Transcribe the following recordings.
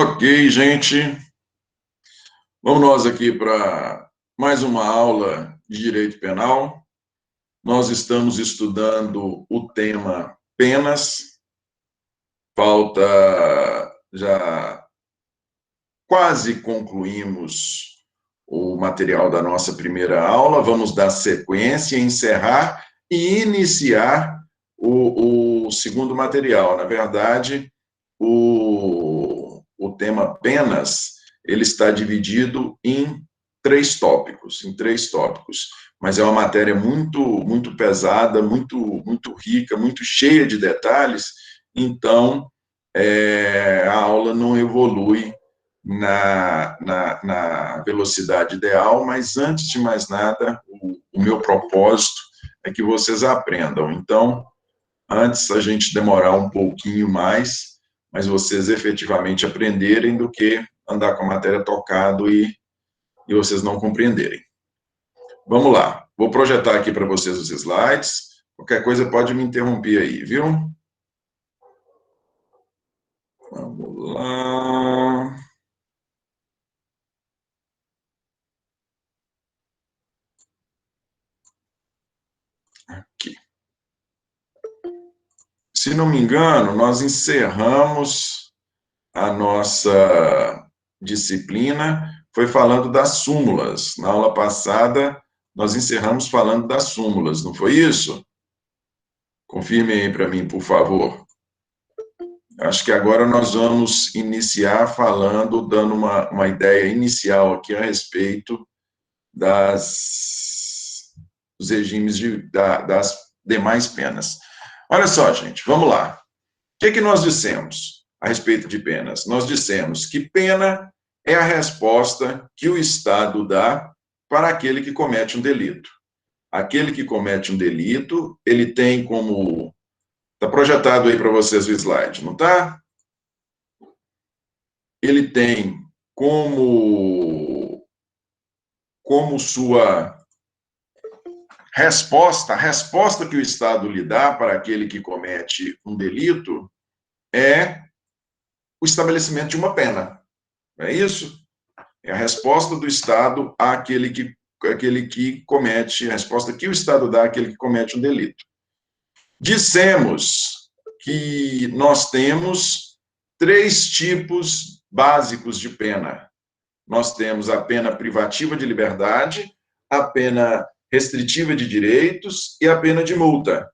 Ok, gente. Vamos nós aqui para mais uma aula de Direito Penal. Nós estamos estudando o tema penas. Falta, já quase concluímos o material da nossa primeira aula. Vamos dar sequência, encerrar e iniciar o segundo material. Na verdade, o tema penas, ele está dividido em três tópicos, mas é uma matéria muito pesada, muito rica, muito cheia de detalhes, então a aula não evolui na velocidade ideal, mas antes de mais nada, o meu propósito é que vocês aprendam. Então, antes a gente demorar um pouquinho mais, mas vocês efetivamente aprenderem do que andar com a matéria tocado e vocês não compreenderem. Vamos lá, vou projetar aqui para vocês os slides, qualquer coisa pode me interromper aí, viu? Vamos lá. Aqui. Se não me engano, nós encerramos a nossa disciplina, foi falando das súmulas. Na aula passada, nós encerramos falando das súmulas, não foi isso? Confirmem aí para mim, por favor. Acho que agora nós vamos iniciar falando, dando uma ideia inicial aqui a respeito dos regimes das demais penas. Olha só, gente, vamos lá. O que nós dissemos a respeito de penas? Nós dissemos que pena é a resposta que o Estado dá para aquele que comete um delito. Aquele que comete um delito, ele tem como... Está projetado aí para vocês o slide, não está? Ele tem como sua resposta, a resposta que o Estado lhe dá para aquele que comete um delito é o estabelecimento de uma pena. É isso? É a resposta do Estado àquele que comete, a resposta que o Estado dá àquele que comete um delito. Dissemos que nós temos três tipos básicos de pena. Nós temos a pena privativa de liberdade, a pena restritiva de direitos e a pena de multa.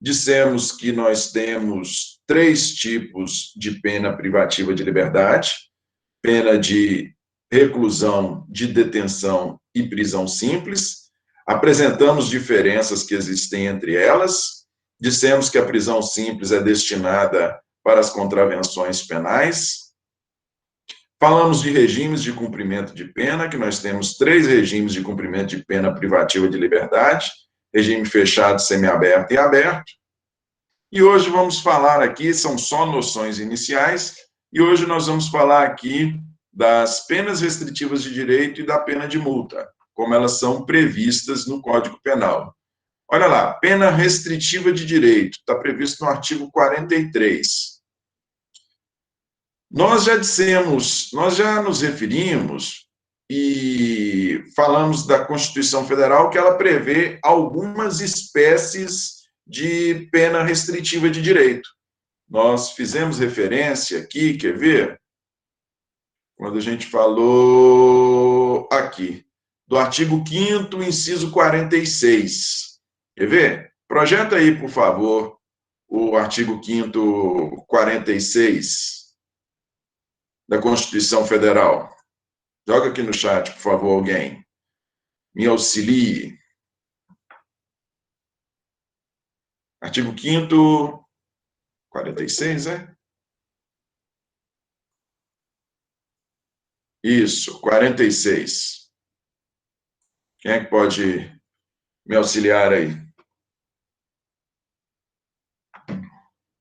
Dissemos que nós temos três tipos de pena privativa de liberdade: pena de reclusão, de detenção e prisão simples. Apresentamos diferenças que existem entre elas. Dissemos que a prisão simples é destinada para as contravenções penais. Falamos de regimes de cumprimento de pena, que nós temos três regimes de cumprimento de pena privativa de liberdade: regime fechado, semiaberto e aberto. E hoje vamos falar aqui, são só noções iniciais, e hoje nós vamos falar aqui das penas restritivas de direito e da pena de multa, como elas são previstas no Código Penal. Olha lá, pena restritiva de direito, está previsto no artigo 43. Nós já dissemos, nós já nos referimos e falamos da Constituição Federal, que ela prevê algumas espécies de pena restritiva de direito. Nós fizemos referência aqui, quer ver? Quando a gente falou aqui, do artigo 5º, inciso 46. Quer ver? Projeta aí, por favor, o artigo 5º, 46 da Constituição Federal. Joga aqui no chat, por favor, alguém. Me auxilie. Artigo 5º, 46, é? Isso, 46. Quem é que pode me auxiliar aí?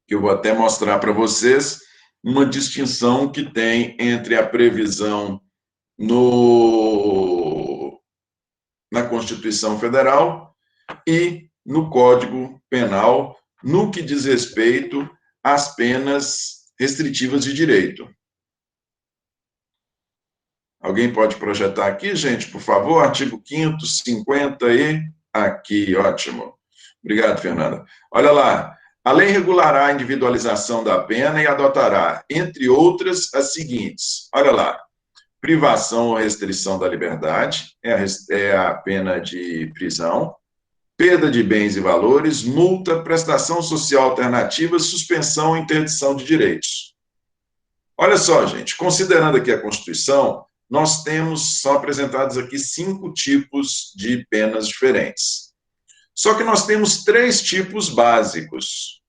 Que eu vou até mostrar para vocês uma distinção que tem entre a previsão na Constituição Federal e no Código Penal, no que diz respeito às penas restritivas de direito. Alguém pode projetar aqui, gente, por favor? Artigo 5º, 50 e aqui, ótimo. Obrigado, Fernanda. Olha lá. A lei regulará a individualização da pena e adotará, entre outras, as seguintes. Olha lá. Privação ou restrição da liberdade, é a pena de prisão. Perda de bens e valores, multa, prestação social alternativa, suspensão e interdição de direitos. Olha só, gente, considerando aqui a Constituição, nós temos, são apresentados aqui 5 tipos de penas diferentes. Só que nós temos 3 tipos básicos.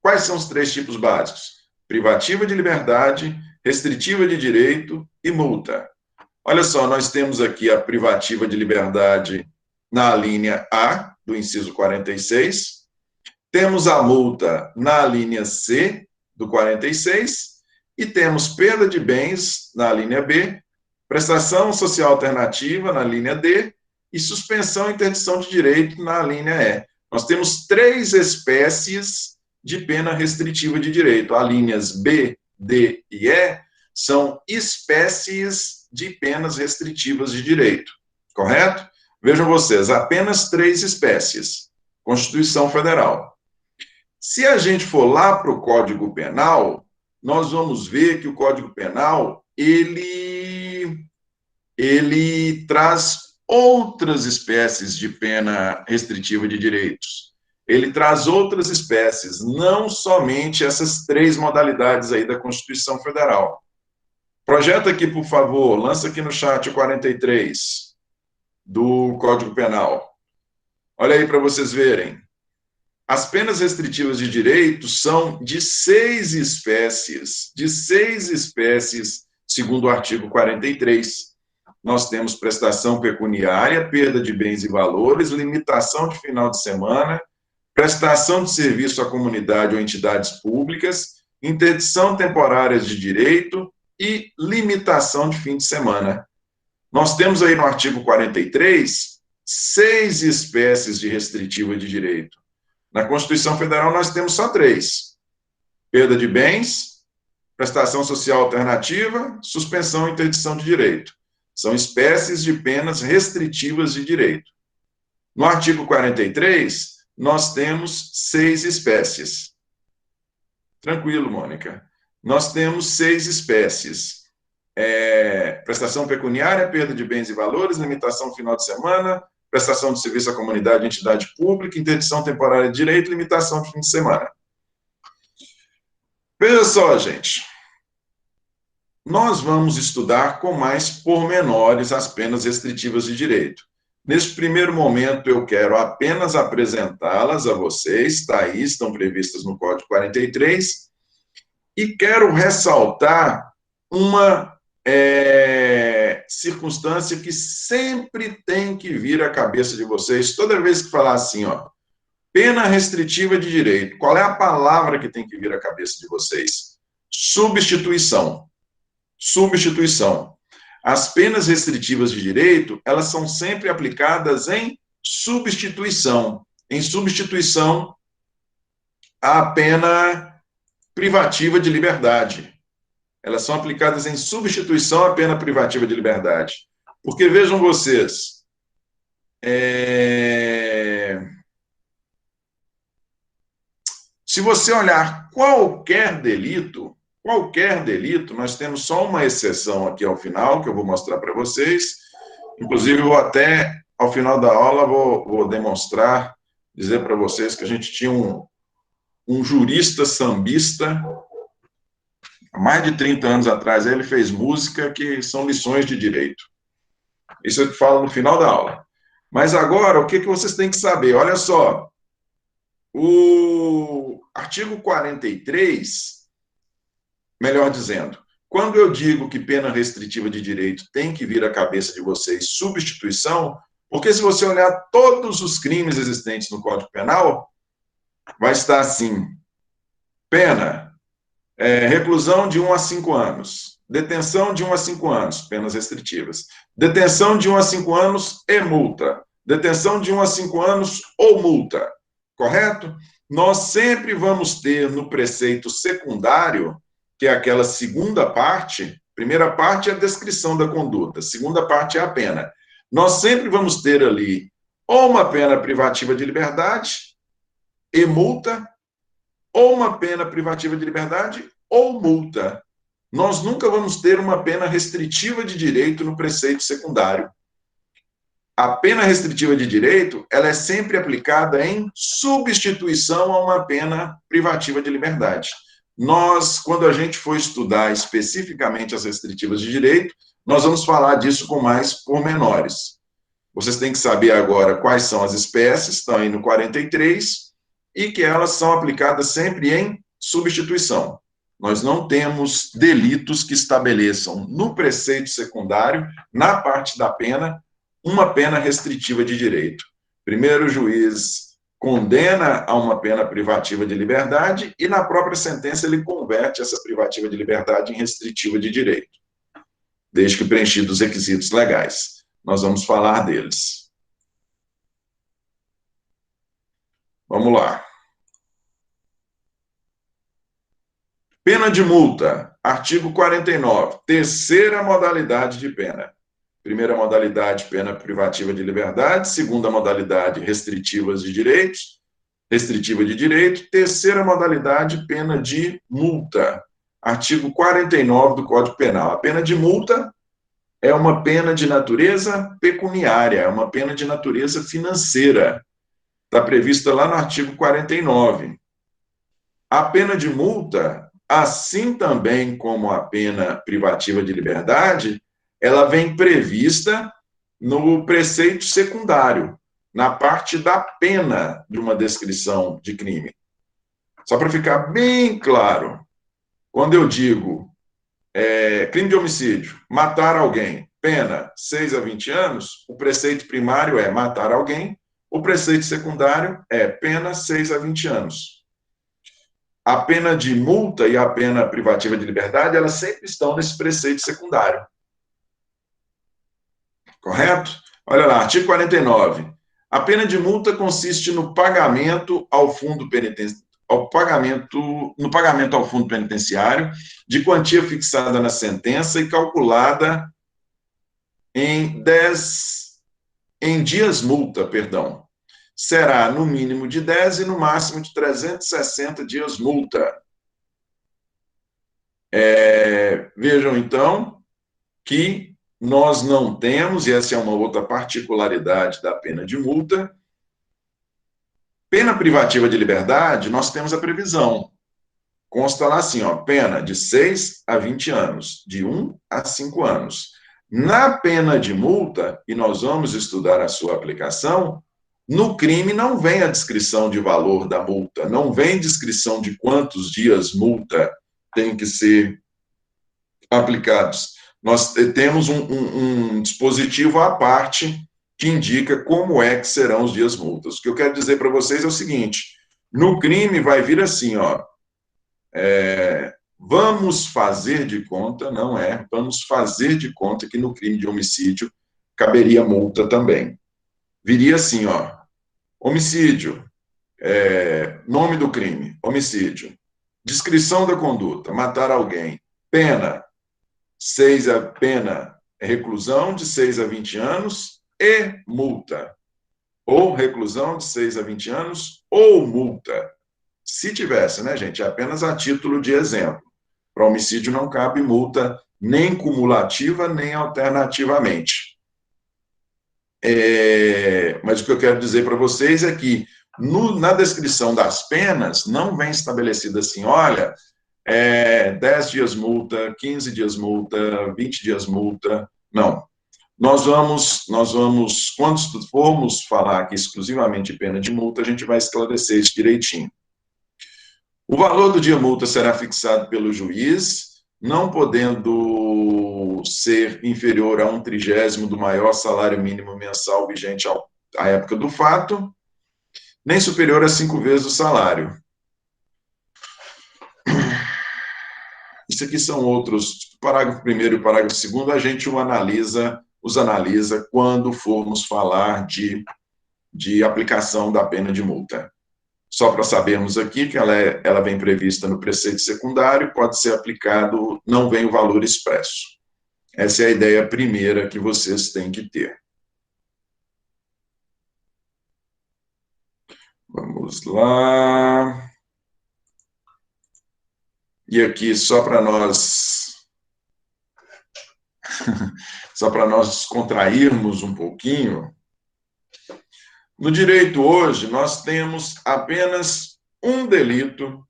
Quais são os 3 tipos básicos? Privativa de liberdade, restritiva de direito e multa. Olha só, nós temos aqui a privativa de liberdade na linha A, do inciso 46. Temos a multa na linha C, do 46. E temos perda de bens na linha B, prestação social alternativa na linha D e suspensão e interdição de direito na linha E. Nós temos 3 espécies de pena restritiva de direito. As linhas B, D e E são espécies de penas restritivas de direito, correto? Vejam vocês, apenas 3 espécies. Constituição Federal. Se a gente for lá para o Código Penal, nós vamos ver que o Código Penal, ele traz outras espécies de pena restritiva de direitos. Ele traz outras espécies, não somente essas 3 modalidades aí da Constituição Federal. Projeta aqui, por favor, lança aqui no chat o 43 do Código Penal. Olha aí para vocês verem. As penas restritivas de direito são de 6 espécies, segundo o artigo 43. Nós temos prestação pecuniária, perda de bens e valores, limitação de final de semana, prestação de serviço à comunidade ou entidades públicas, interdição temporária de direito e limitação de fim de semana. Nós temos aí no artigo 43, 6 espécies de restritiva de direito. Na Constituição Federal, nós temos só 3. Perda de bens, prestação social alternativa, suspensão e interdição de direito. São espécies de penas restritivas de direito. No artigo 43, nós temos 6 espécies. Tranquilo, Mônica. Nós temos 6 espécies. Prestação pecuniária, perda de bens e valores, limitação final de semana, prestação de serviço à comunidade e entidade pública, interdição temporária de direito, limitação de fim de semana. Veja só, gente. Nós vamos estudar com mais pormenores as penas restritivas de direito. Neste primeiro momento, eu quero apenas apresentá-las a vocês, tá aí, estão previstas no Código 43, e quero ressaltar uma circunstância que sempre tem que vir à cabeça de vocês, toda vez que falar assim, ó, pena restritiva de direito, qual é a palavra que tem que vir à cabeça de vocês? Substituição. Substituição. As penas restritivas de direito, elas são sempre aplicadas em substituição. Em substituição à pena privativa de liberdade. Elas são aplicadas em substituição à pena privativa de liberdade. Porque, vejam vocês, se você olhar qualquer delito, nós temos só uma exceção aqui ao final, que eu vou mostrar para vocês. Inclusive, eu vou até, ao final da aula, vou demonstrar, dizer para vocês que a gente tinha um jurista sambista, há mais de 30 anos atrás, ele fez música que são lições de direito. Isso eu te falo no final da aula. Mas agora, o que vocês têm que saber? Olha só, o artigo 43, melhor dizendo, quando eu digo que pena restritiva de direito tem que vir à cabeça de vocês substituição, porque se você olhar todos os crimes existentes no Código Penal, vai estar assim, pena, reclusão de 1 a 5 anos, detenção de 1 a 5 anos, penas restritivas, detenção de 1 a 5 anos e multa, detenção de 1 a 5 anos ou multa, correto? Nós sempre vamos ter no preceito secundário, que é aquela segunda parte, Primeira parte é a descrição da conduta, segunda parte é a pena. Nós sempre vamos ter ali ou uma pena privativa de liberdade e multa, ou uma pena privativa de liberdade ou multa. Nós nunca vamos ter uma pena restritiva de direito no preceito secundário. A pena restritiva de direito, ela é sempre aplicada em substituição a uma pena privativa de liberdade. Nós, quando a gente for estudar especificamente as restritivas de direito, nós vamos falar disso com mais pormenores. Vocês têm que saber agora quais são as espécies, estão aí no 43, e que elas são aplicadas sempre em substituição. Nós não temos delitos que estabeleçam no preceito secundário, na parte da pena, uma pena restritiva de direito. Primeiro, o juiz condena a uma pena privativa de liberdade e, na própria sentença, ele converte essa privativa de liberdade em restritiva de direito, desde que preenchidos os requisitos legais. Nós vamos falar deles. Vamos lá. Pena de multa, artigo 49, terceira modalidade de pena. Primeira modalidade, pena privativa de liberdade. Segunda modalidade, restritiva de direitos. Terceira modalidade, pena de multa. Artigo 49 do Código Penal. A pena de multa é uma pena de natureza pecuniária, é uma pena de natureza financeira. Está prevista lá no artigo 49. A pena de multa, assim também como a pena privativa de liberdade, ela vem prevista no preceito secundário, na parte da pena de uma descrição de crime. Só para ficar bem claro, quando eu digo crime de homicídio, matar alguém, pena 6 a 20 anos, o preceito primário é matar alguém, o preceito secundário é pena 6 a 20 anos. A pena de multa e a pena privativa de liberdade, elas sempre estão nesse preceito secundário. Correto? Olha lá, artigo 49. A pena de multa consiste no pagamento ao fundo penitenciário, no pagamento ao fundo penitenciário de quantia fixada na sentença e calculada em dias multa, perdão. Será no mínimo de 10 e no máximo de 360 dias multa. Vejam, então, que nós não temos, e essa é uma outra particularidade da pena de multa, pena privativa de liberdade, nós temos a previsão. Consta lá assim, ó, pena de 6 a 20 anos, de 1 a 5 anos. Na pena de multa, e nós vamos estudar a sua aplicação, no crime não vem a descrição de valor da multa, não vem descrição de quantos dias multa tem que ser aplicados. Nós temos um dispositivo à parte que indica como é que serão os dias multas. O que eu quero dizer para vocês é o seguinte, no crime vai vir assim, ó, vamos fazer de conta, não é, vamos fazer de conta que no crime de homicídio caberia multa também. Viria assim, ó, homicídio, nome do crime, homicídio, descrição da conduta, matar alguém, pena reclusão de 6 a 20 anos e multa. Ou reclusão de 6 a 20 anos ou multa. Se tivesse, né, gente? É apenas a título de exemplo. Para homicídio não cabe multa nem cumulativa, nem alternativamente. Mas o que eu quero dizer para vocês é que na descrição das penas não vem estabelecido assim, olha, 10 dias multa, 15 dias multa, 20 dias multa, não. Nós vamos, quando formos falar aqui exclusivamente de pena de multa, a gente vai esclarecer isso direitinho. O valor do dia multa será fixado pelo juiz, não podendo ser inferior a 1/30 do maior salário mínimo mensal vigente à época do fato, nem superior a 5 vezes o salário. Isso aqui são outros, parágrafo 1º e o parágrafo 2º, a gente os analisa quando formos falar de aplicação da pena de multa. Só para sabermos aqui que ela vem prevista no preceito secundário, pode ser aplicado, não vem o valor expresso. Essa é a ideia primeira que vocês têm que ter. Vamos lá. E aqui, só para nós contrairmos um pouquinho, no direito hoje, nós temos apenas um delito,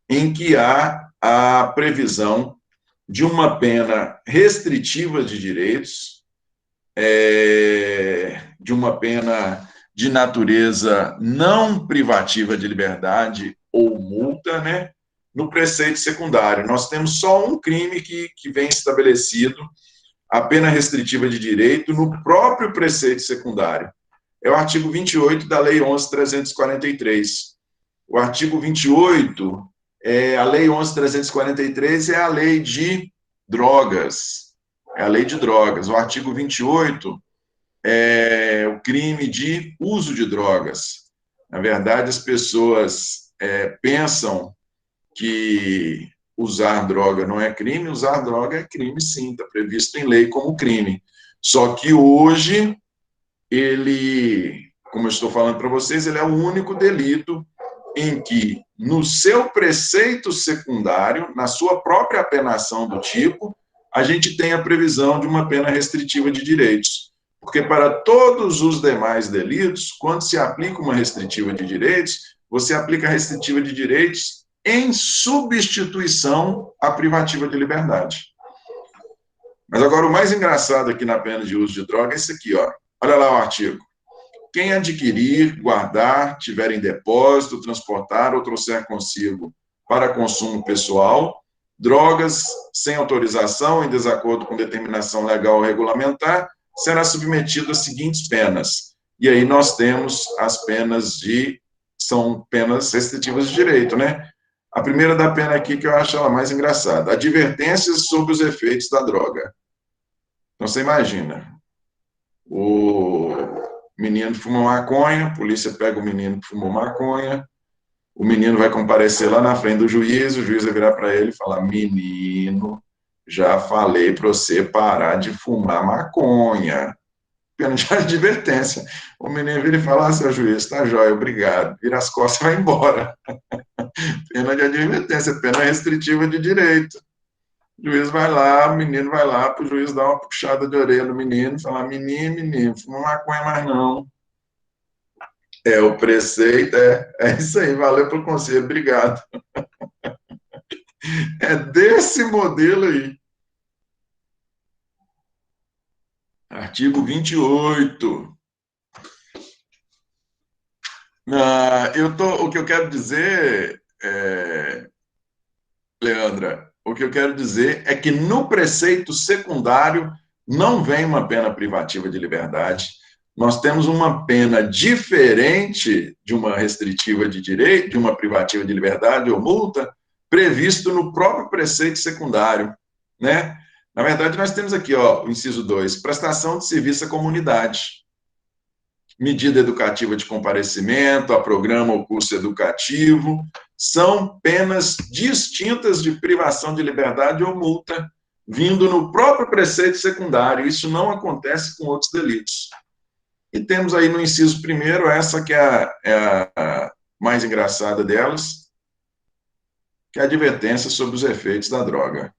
em que há a previsão de uma pena restritiva de direitos, de uma pena de natureza não privativa de liberdade ou multa, né? No preceito secundário. Nós temos só um crime que vem estabelecido, a pena restritiva de direito, no próprio preceito secundário. É o artigo 28 da Lei 11.343. O artigo 28, a Lei 11.343 é a lei de drogas. É a lei de drogas. O artigo 28 é o crime de uso de drogas. Na verdade, as pessoas pensam que usar droga não é crime, usar droga é crime sim, está previsto em lei como crime. Só que hoje, ele, como eu estou falando para vocês, ele é o único delito em que, no seu preceito secundário, na sua própria apenação do tipo, a gente tem a previsão de uma pena restritiva de direitos. Porque para todos os demais delitos, quando se aplica uma restritiva de direitos, você aplica a restritiva de direitos em substituição à privativa de liberdade. Mas agora o mais engraçado aqui na pena de uso de droga é esse aqui, ó. Olha lá o artigo. Quem adquirir, guardar, tiver em depósito, transportar ou trouxer consigo para consumo pessoal, drogas sem autorização, em desacordo com determinação legal ou regulamentar, será submetido às seguintes penas. E aí nós temos as penas são penas restritivas de direito, né? A primeira da pena aqui, que eu acho ela mais engraçada. Advertências sobre os efeitos da droga. Então, você imagina, o menino fuma maconha, a polícia pega o menino que fumou maconha, o menino vai comparecer lá na frente do juiz, o juiz vai virar para ele e falar, menino, já falei para você parar de fumar maconha. Pena de advertência. O menino vira e fala, seu juiz, tá jóia, obrigado. Vira as costas e vai embora. Pena de advertência, pena restritiva de direito. O juiz vai lá, o menino vai lá, para o juiz dar uma puxada de orelha no menino, falar, menino, fuma maconha mais não. O preceito, é isso aí, valeu pelo conselho, obrigado. É desse modelo aí. Artigo 28. O que eu quero dizer, Leandra, o que eu quero dizer é que no preceito secundário não vem uma pena privativa de liberdade. Nós temos uma pena diferente de uma restritiva de direito, de uma privativa de liberdade ou multa, previsto no próprio preceito secundário, né? Na verdade, nós temos aqui, ó, o inciso 2, prestação de serviço à comunidade, medida educativa de comparecimento, a programa ou curso educativo, são penas distintas de privação de liberdade ou multa, vindo no próprio preceito secundário. Isso não acontece com outros delitos. E temos aí no inciso primeiro, essa que é a mais engraçada delas, que é a advertência sobre os efeitos da droga.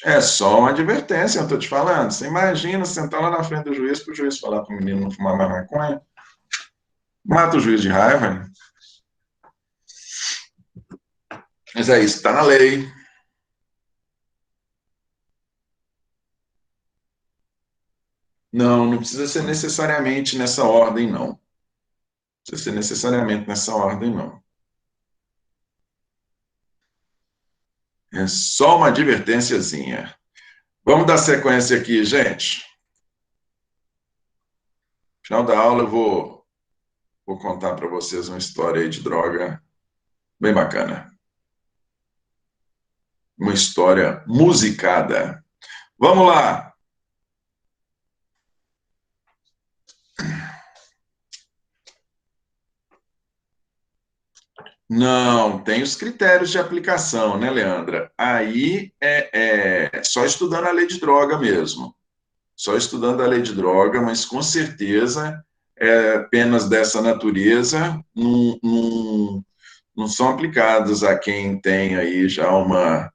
É só uma advertência, eu estou te falando. Você imagina sentar lá na frente do juiz para o juiz falar para o menino não fumar mais maconha? Mata o juiz de raiva. Mas é isso, está na lei. Não, não precisa ser necessariamente nessa ordem, não. Não precisa ser necessariamente nessa ordem, não. É só uma advertênciazinha. Vamos dar sequência aqui, gente. No final da aula eu vou contar para vocês uma história aí de droga bem bacana. Uma história musicada. Vamos lá. Não, tem os critérios de aplicação, né, Leandra? Aí é só estudando a lei de droga mesmo. Só estudando a lei de droga, mas com certeza penas dessa natureza não são aplicadas a quem tem aí já uma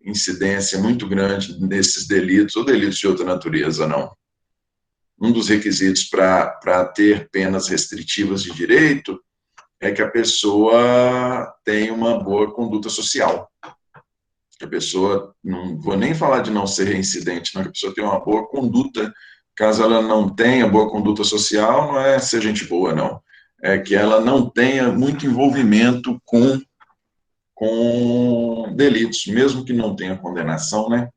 incidência muito grande desses delitos ou delitos de outra natureza, não. Um dos requisitos para ter penas restritivas de direito é que a pessoa tenha uma boa conduta social. Que a pessoa, não vou nem falar de não ser reincidente, não, que a pessoa tenha uma boa conduta. Caso ela não tenha boa conduta social, não é ser gente boa, não. É que ela não tenha muito envolvimento com delitos, mesmo que não tenha condenação, né?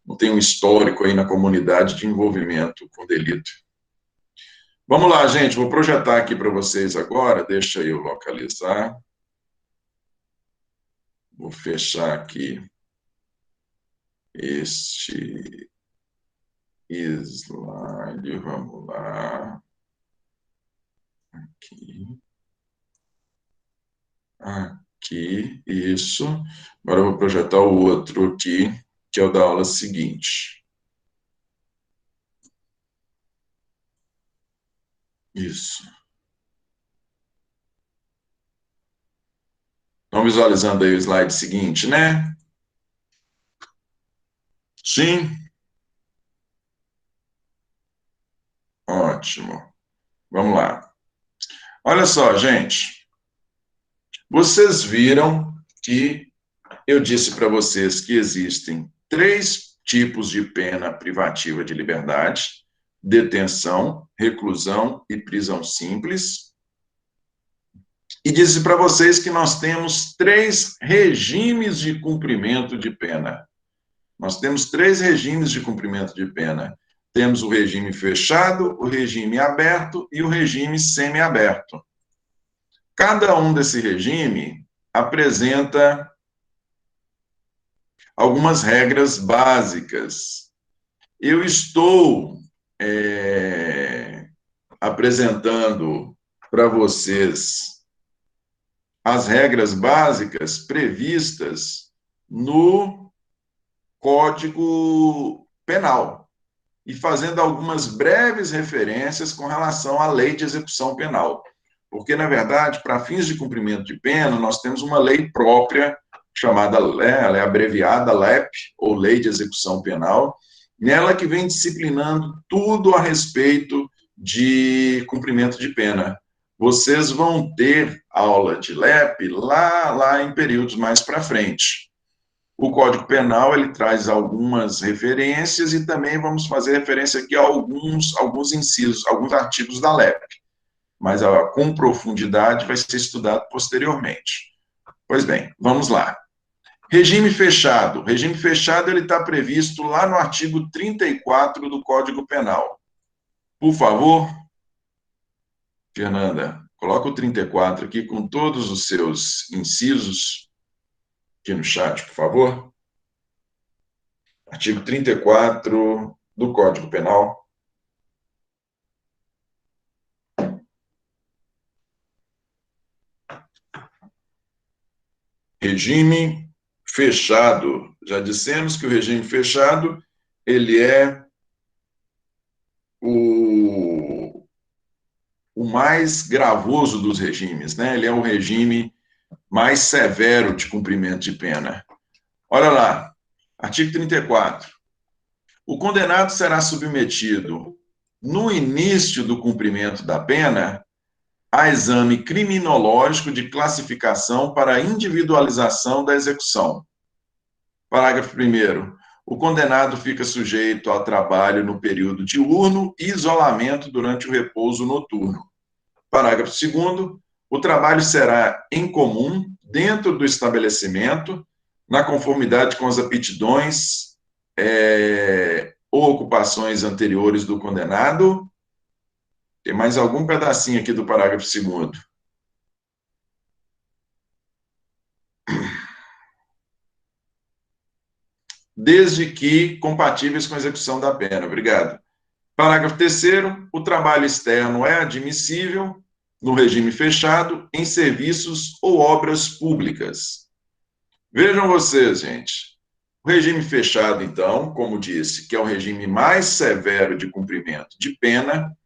Não tem um histórico aí na comunidade de envolvimento com delito. Vamos lá, gente, vou projetar aqui para vocês agora, deixa eu localizar. Vou fechar aqui este slide, vamos lá. Aqui, isso. Agora eu vou projetar o outro aqui, que é o da aula seguinte. Isso. Estão visualizando aí o slide seguinte, né? Sim? Ótimo. Vamos lá. Olha só, gente. Vocês viram que eu disse para vocês que existem 3 tipos de pena privativa de liberdade: detenção, reclusão e prisão simples. E disse para vocês que nós temos 3 regimes de cumprimento de pena. Nós temos 3 regimes de cumprimento de pena. Temos o regime fechado, o regime aberto e o regime semiaberto. Cada um desse regime apresenta algumas regras básicas. Eu estou apresentando para vocês as regras básicas previstas no Código Penal e fazendo algumas breves referências com relação à lei de execução penal. Porque, na verdade, para fins de cumprimento de pena, nós temos uma lei própria, chamada, ela é abreviada LEP, ou Lei de Execução Penal, nela que vem disciplinando tudo a respeito de cumprimento de pena. Vocês vão ter aula de LEP lá em períodos mais para frente. O Código Penal, ele traz algumas referências e também vamos fazer referência aqui a alguns incisos, alguns artigos da LEP, mas com profundidade vai ser estudado posteriormente. Pois bem, vamos lá. Regime fechado. Regime fechado, ele está previsto lá no artigo 34 do Código Penal. Por favor, Fernanda, coloca o 34 aqui com todos os seus incisos aqui no chat, por favor. Artigo 34 do Código Penal. Regime fechado. Já dissemos que o regime fechado, ele é o mais gravoso dos regimes, né? Ele é o regime mais severo de cumprimento de pena. Olha lá, artigo 34. O condenado será submetido, no início do cumprimento da pena, a exame criminológico de classificação para individualização da execução. Parágrafo 1º. O condenado fica sujeito ao trabalho no período diurno e isolamento durante o repouso noturno. Parágrafo 2º. O trabalho será em comum, dentro do estabelecimento, na conformidade com as aptidões ou ocupações anteriores do condenado. Tem mais algum pedacinho aqui do parágrafo 2º. Desde que compatíveis com a execução da pena. Obrigado. Parágrafo 3º. O trabalho externo é admissível no regime fechado, em serviços ou obras públicas. Vejam vocês, gente. O regime fechado, então, como disse, que é o regime mais severo de cumprimento de pena,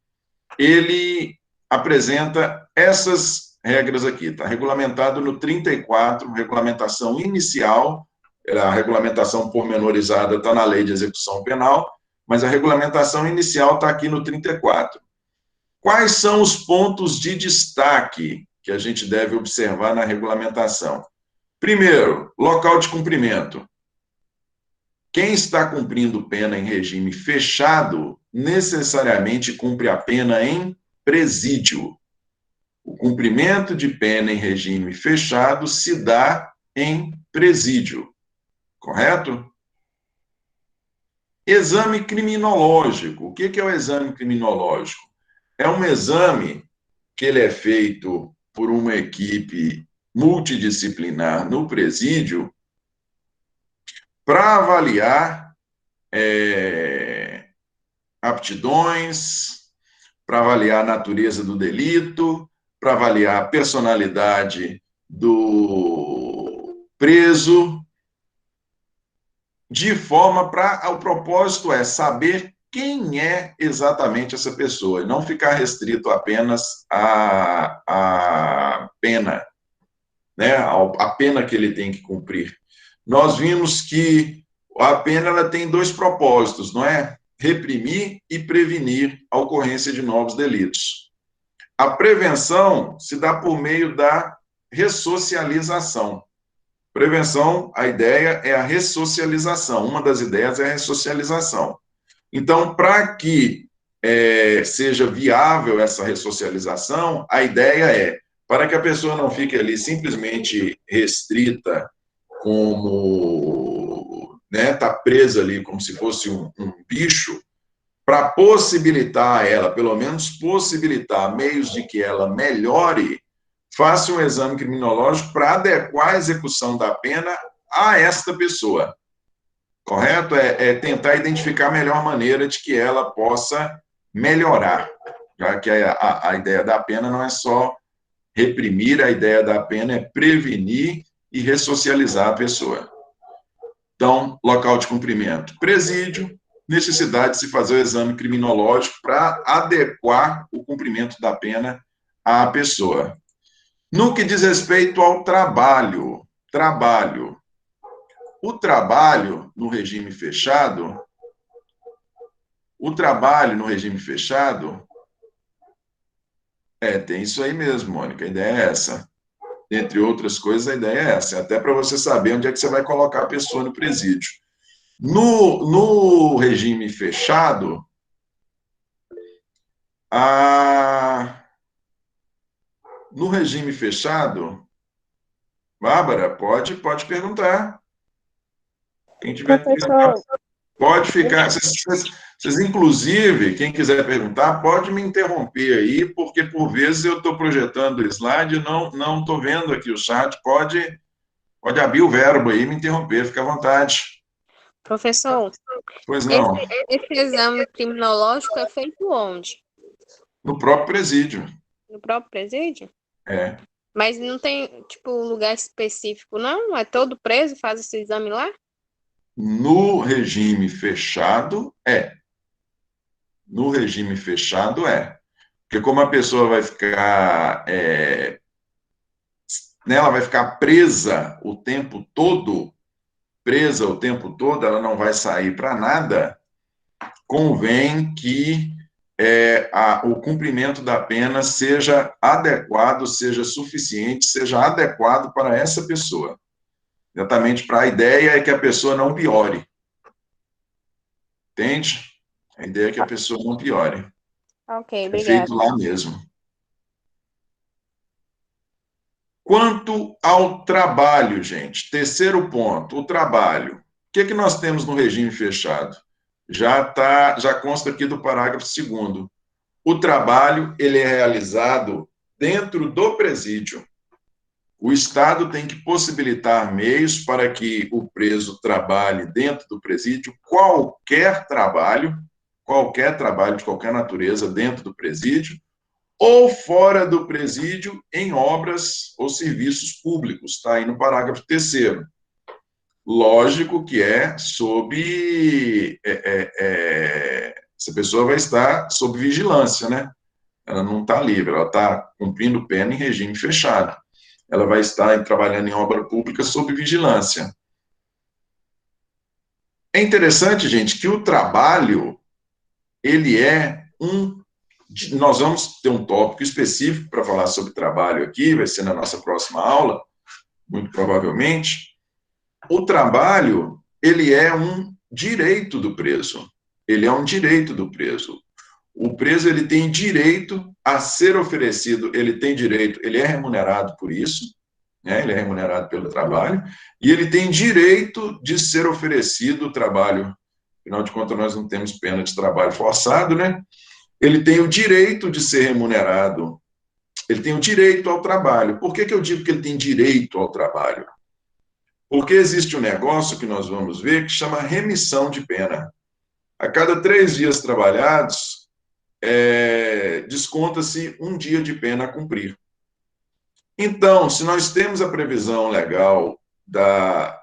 ele apresenta essas regras aqui, está regulamentado no 34, regulamentação inicial, a regulamentação pormenorizada está na Lei de Execução Penal, mas a regulamentação inicial está aqui no 34. Quais são os pontos de destaque que a gente deve observar na regulamentação? Primeiro, local de cumprimento. Quem está cumprindo pena em regime fechado, necessariamente cumpre a pena em presídio. O cumprimento de pena em regime fechado se dá em presídio, correto? Exame criminológico. O que é o exame criminológico? É um exame que ele é feito por uma equipe multidisciplinar no presídio para avaliar aptidões, para avaliar a natureza do delito, para avaliar a personalidade do preso, de forma para... O propósito é saber quem é exatamente essa pessoa, e não ficar restrito apenas à pena, né, a pena que ele tem que cumprir. Nós vimos que a pena ela tem dois propósitos, não é? Reprimir e prevenir a ocorrência de novos delitos. A prevenção se dá por meio da ressocialização. Prevenção, a ideia é a ressocialização. Uma das ideias é a ressocialização. Então, para que seja viável essa ressocialização, a ideia é, para que a pessoa não fique ali simplesmente restrita, como, né, tá presa ali como se fosse um bicho, para possibilitar a ela, pelo menos possibilitar meios de que ela melhore, faça um exame criminológico para adequar a execução da pena a esta pessoa. Correto? É tentar identificar a melhor maneira de que ela possa melhorar, já que a ideia da pena não é só reprimir, a ideia da pena é prevenir e ressocializar a pessoa. Então, local de cumprimento, presídio, necessidade de se fazer o exame criminológico para adequar o cumprimento da pena à pessoa. No que diz respeito ao trabalho, o trabalho no regime fechado, tem isso aí mesmo, Mônica, a ideia é essa. Entre outras coisas, a ideia é essa, até para você saber onde é que você vai colocar a pessoa no presídio. No regime fechado, Bárbara, pode perguntar. Quem tiver perguntar, Professor, pode ficar. Vocês, inclusive, quem quiser perguntar, pode me interromper aí, porque por vezes eu estou projetando o slide e não estou vendo aqui o chat. Pode abrir o verbo aí e me interromper, fica à vontade. professor, Pois esse, não, esse exame criminológico é feito onde? no próprio presídio. No próprio presídio? É. Mas não tem, tipo, lugar específico, não? É todo preso faz esse exame lá? No regime fechado, é. No regime fechado, é. Porque como a pessoa vai ficar, ela vai ficar presa o tempo todo, ela não vai sair para nada, convém que o cumprimento da pena seja adequado, seja suficiente, seja adequado para essa pessoa. Exatamente para a ideia é que a pessoa não piore. Entende? A ideia é que a pessoa não piore. Ok, É feito obrigada. lá mesmo. Quanto ao trabalho, gente, terceiro ponto, o trabalho. O que nós temos no regime fechado? Já consta aqui do parágrafo 2º. O trabalho, ele é realizado dentro do presídio. O Estado tem que possibilitar meios para que o preso trabalhe dentro do presídio, qualquer trabalho de qualquer natureza dentro do presídio, ou fora do presídio em obras ou serviços públicos, está aí no parágrafo 3º. Lógico que é sob... essa pessoa vai estar sob vigilância, né? Ela não está livre, ela está cumprindo pena em regime fechado. Ela vai estar trabalhando em obra pública sob vigilância. É interessante, gente, que o trabalho, ele é nós vamos ter um tópico específico para falar sobre trabalho aqui, vai ser na nossa próxima aula, muito provavelmente. O trabalho, ele é um direito do preso. Ele é um direito do preso. O preso, ele tem direito a ser oferecido, ele tem direito, ele é remunerado por isso, né? Ele é remunerado pelo trabalho, e ele tem direito de ser oferecido o trabalho. Afinal de contas, nós não temos pena de trabalho forçado, né? Ele tem o direito de ser remunerado, ele tem o direito ao trabalho. Por que que eu digo que ele tem direito ao trabalho? Porque existe um negócio que nós vamos ver que chama remissão de pena. A cada 3 dias trabalhados, desconta-se um dia de pena a cumprir. Então, se nós temos a previsão legal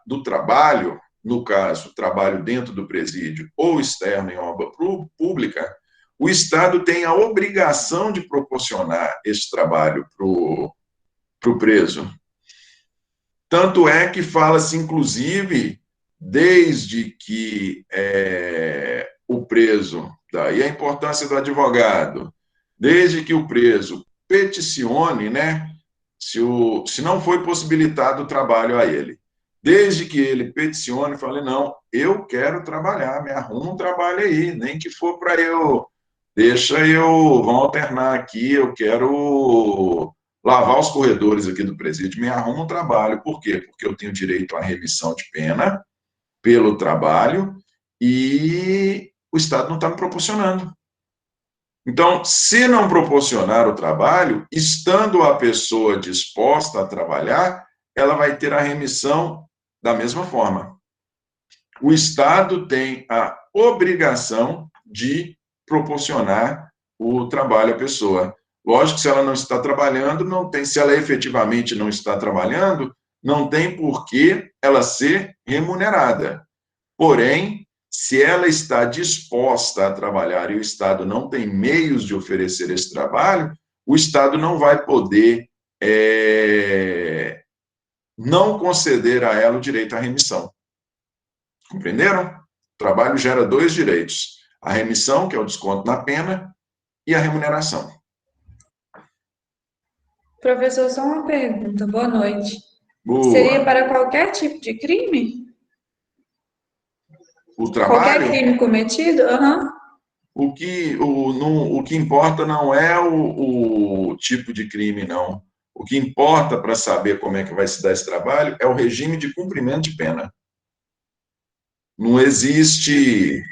do trabalho, no caso, trabalho dentro do presídio ou externo em obra pública, o Estado tem a obrigação de proporcionar esse trabalho para o preso. Tanto é que fala-se, inclusive, desde que o preso, daí a importância do advogado, desde que o preso peticione, né, se não foi possibilitado o trabalho a ele, desde que ele peticione e fale, não, eu quero trabalhar, me arruma um trabalho aí, nem que for para eu, vamos alternar aqui, eu quero lavar os corredores aqui do presídio, me arruma um trabalho. Por quê? Porque eu tenho direito à remissão de pena pelo trabalho e o Estado não está me proporcionando. Então, se não proporcionar o trabalho, estando a pessoa disposta a trabalhar, ela vai ter a remissão da mesma forma. O Estado tem a obrigação de proporcionar o trabalho à pessoa. Lógico que se ela não está trabalhando, se ela efetivamente não está trabalhando, não tem por que ela ser remunerada. Porém, se ela está disposta a trabalhar e o Estado não tem meios de oferecer esse trabalho, o Estado não vai poder não conceder a ela o direito à remissão. Compreenderam? O trabalho gera 2 direitos: a remissão, que é o desconto na pena, e a remuneração. Professor, só uma pergunta. Boa noite. Seria Boa. para qualquer tipo de crime? O Qualquer trabalho, crime cometido? Aham. o que importa não é o tipo de crime, não. O que importa para saber como é que vai se dar esse trabalho é o regime de cumprimento de pena. Não existe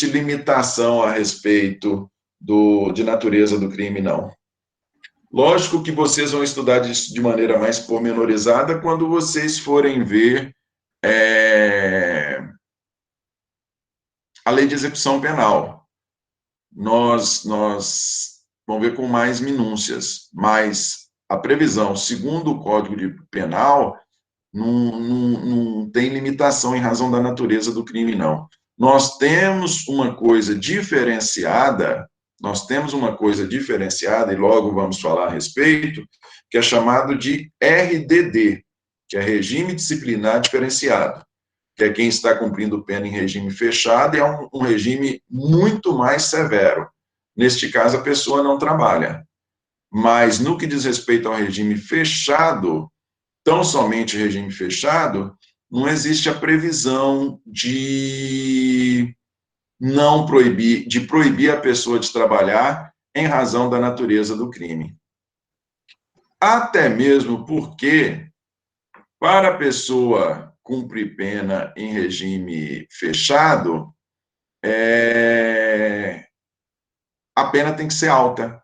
limitação a respeito de natureza do crime, não. Lógico que vocês vão estudar isso de maneira mais pormenorizada quando vocês forem ver a lei de execução penal. Nós vamos ver com mais minúcias, mas a previsão, segundo o Código Penal, não tem limitação em razão da natureza do crime, não. Nós temos uma coisa diferenciada, e logo vamos falar a respeito, que é chamado de RDD, que é Regime Disciplinar Diferenciado, que é quem está cumprindo pena em regime fechado, e é um regime muito mais severo. Neste caso, a pessoa não trabalha. Mas, no que diz respeito ao regime fechado, tão somente regime fechado, não existe a previsão de proibir a pessoa de trabalhar em razão da natureza do crime. Até mesmo porque, para a pessoa cumprir pena em regime fechado, a pena tem que ser alta.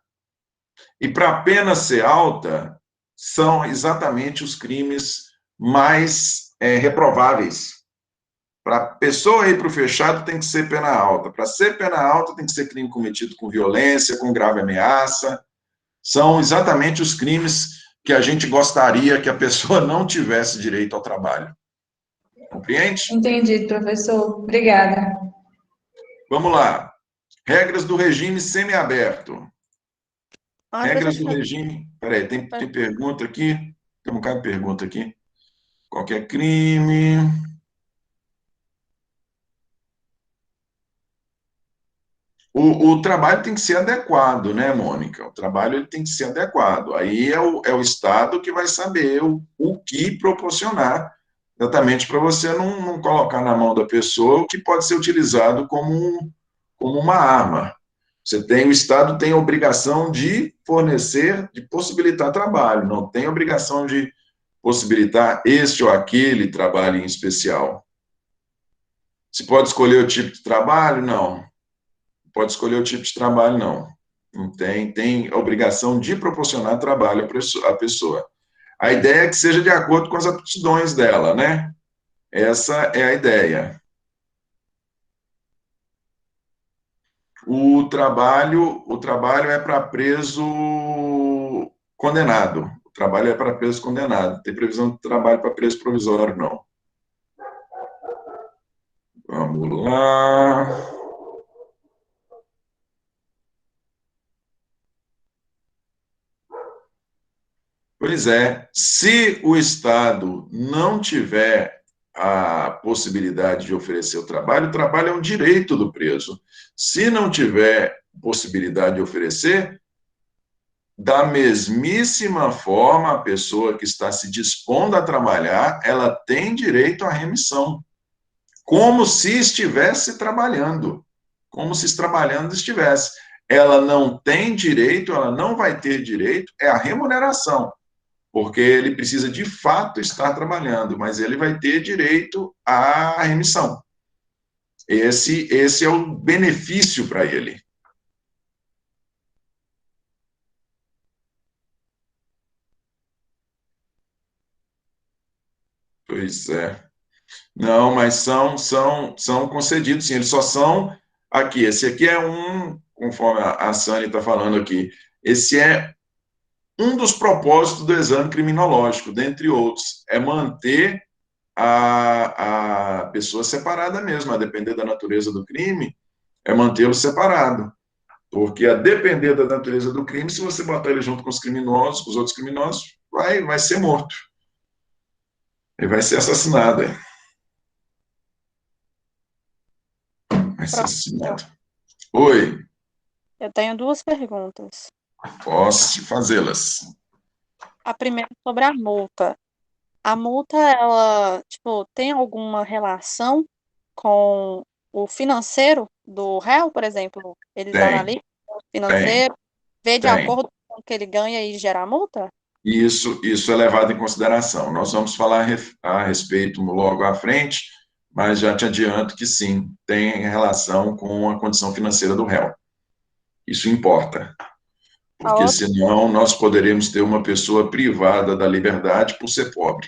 E para a pena ser alta, são exatamente os crimes mais reprováveis. Para a pessoa ir para o fechado, tem que ser pena alta. Para ser pena alta, tem que ser crime cometido com violência, com grave ameaça. São exatamente os crimes que a gente gostaria que a pessoa não tivesse direito ao trabalho. Compreende? Entendido, professor. Obrigada. Vamos lá. Regras do regime semiaberto. Regras do Professor, regime... Peraí, tem pergunta aqui? Tem um bocado de pergunta aqui. Qualquer crime... O trabalho tem que ser adequado, né, Mônica? O trabalho ele tem que ser adequado. Aí é o Estado que vai saber o que proporcionar, exatamente para você não colocar na mão da pessoa o que pode ser utilizado como uma arma. O Estado tem a obrigação de fornecer, de possibilitar trabalho, não tem a obrigação de possibilitar este ou aquele trabalho em especial. Se pode escolher o tipo de trabalho? Não. Pode escolher o tipo de trabalho, não. Não tem a obrigação de proporcionar trabalho à pessoa. A ideia é que seja de acordo com as aptidões dela, né? Essa é a ideia. O trabalho é para preso condenado. O trabalho é para preso condenado. Não tem previsão de trabalho para preso provisório, não. Vamos lá. Pois é, se o Estado não tiver a possibilidade de oferecer o trabalho é um direito do preso. Se não tiver possibilidade de oferecer, da mesmíssima forma, a pessoa que está se dispondo a trabalhar, ela tem direito à remissão, como se estivesse trabalhando, como se trabalhando estivesse. Ela não tem direito, ela não vai ter direito, é a remuneração, porque ele precisa de fato estar trabalhando, mas ele vai ter direito à remissão. Esse é o benefício para ele. Pois é. Não, mas são concedidos, sim, eles só são aqui. Esse aqui é conforme a Sani está falando aqui, esse é um dos propósitos do exame criminológico, dentre outros, é manter a pessoa separada mesmo, a depender da natureza do crime, é mantê-lo separado. Porque a depender da natureza do crime, se você botar ele junto com os criminosos, com os outros criminosos, vai ser morto. Ele vai ser assassinado. Vai ser assassinado. Oi. Eu tenho duas perguntas. Posso fazê-las. A primeira é sobre a multa. A multa, ela, tipo, tem alguma relação com o financeiro do réu, por exemplo? Eles analisam o financeiro, vê de acordo com o que ele ganha e gera a multa? Isso é levado em consideração. Nós vamos falar a respeito logo à frente, mas já te adianto que sim, tem relação com a condição financeira do réu. Isso importa, porque senão nós poderemos ter uma pessoa privada da liberdade por ser pobre.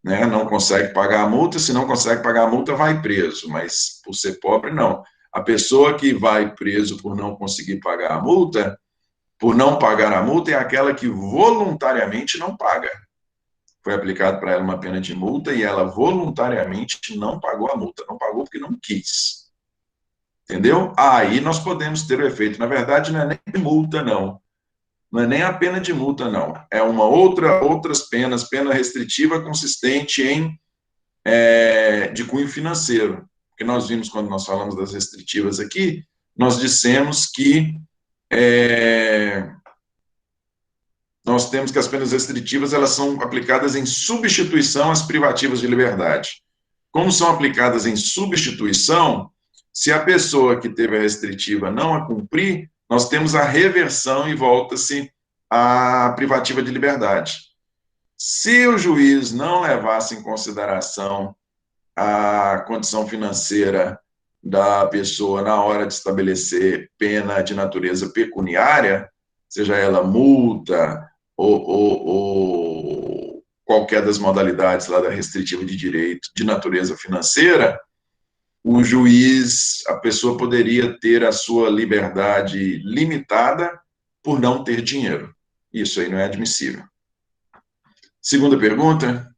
Né? Não consegue pagar a multa, se não consegue pagar a multa, vai preso, mas por ser pobre, não. A pessoa que vai preso por não conseguir pagar a multa, por não pagar a multa, é aquela que voluntariamente não paga. Foi aplicado para ela uma pena de multa e ela voluntariamente não pagou a multa, não pagou porque não quis. Entendeu? Aí nós podemos ter o efeito. Na verdade, não é nem multa, não. Não é nem a pena de multa, não. É outras penas, pena restritiva consistente em de cunho financeiro. Porque nós vimos, quando nós falamos das restritivas aqui, nós dissemos que nós temos que as penas restritivas elas são aplicadas em substituição às privativas de liberdade. Como são aplicadas em substituição, se a pessoa que teve a restritiva não a cumprir, nós temos a reversão e volta-se à privativa de liberdade. Se o juiz não levasse em consideração a condição financeira da pessoa na hora de estabelecer pena de natureza pecuniária, seja ela multa ou qualquer das modalidades lá da restritiva de direito de natureza financeira, o juiz, a pessoa poderia ter a sua liberdade limitada por não ter dinheiro. Isso aí não é admissível. Segunda pergunta.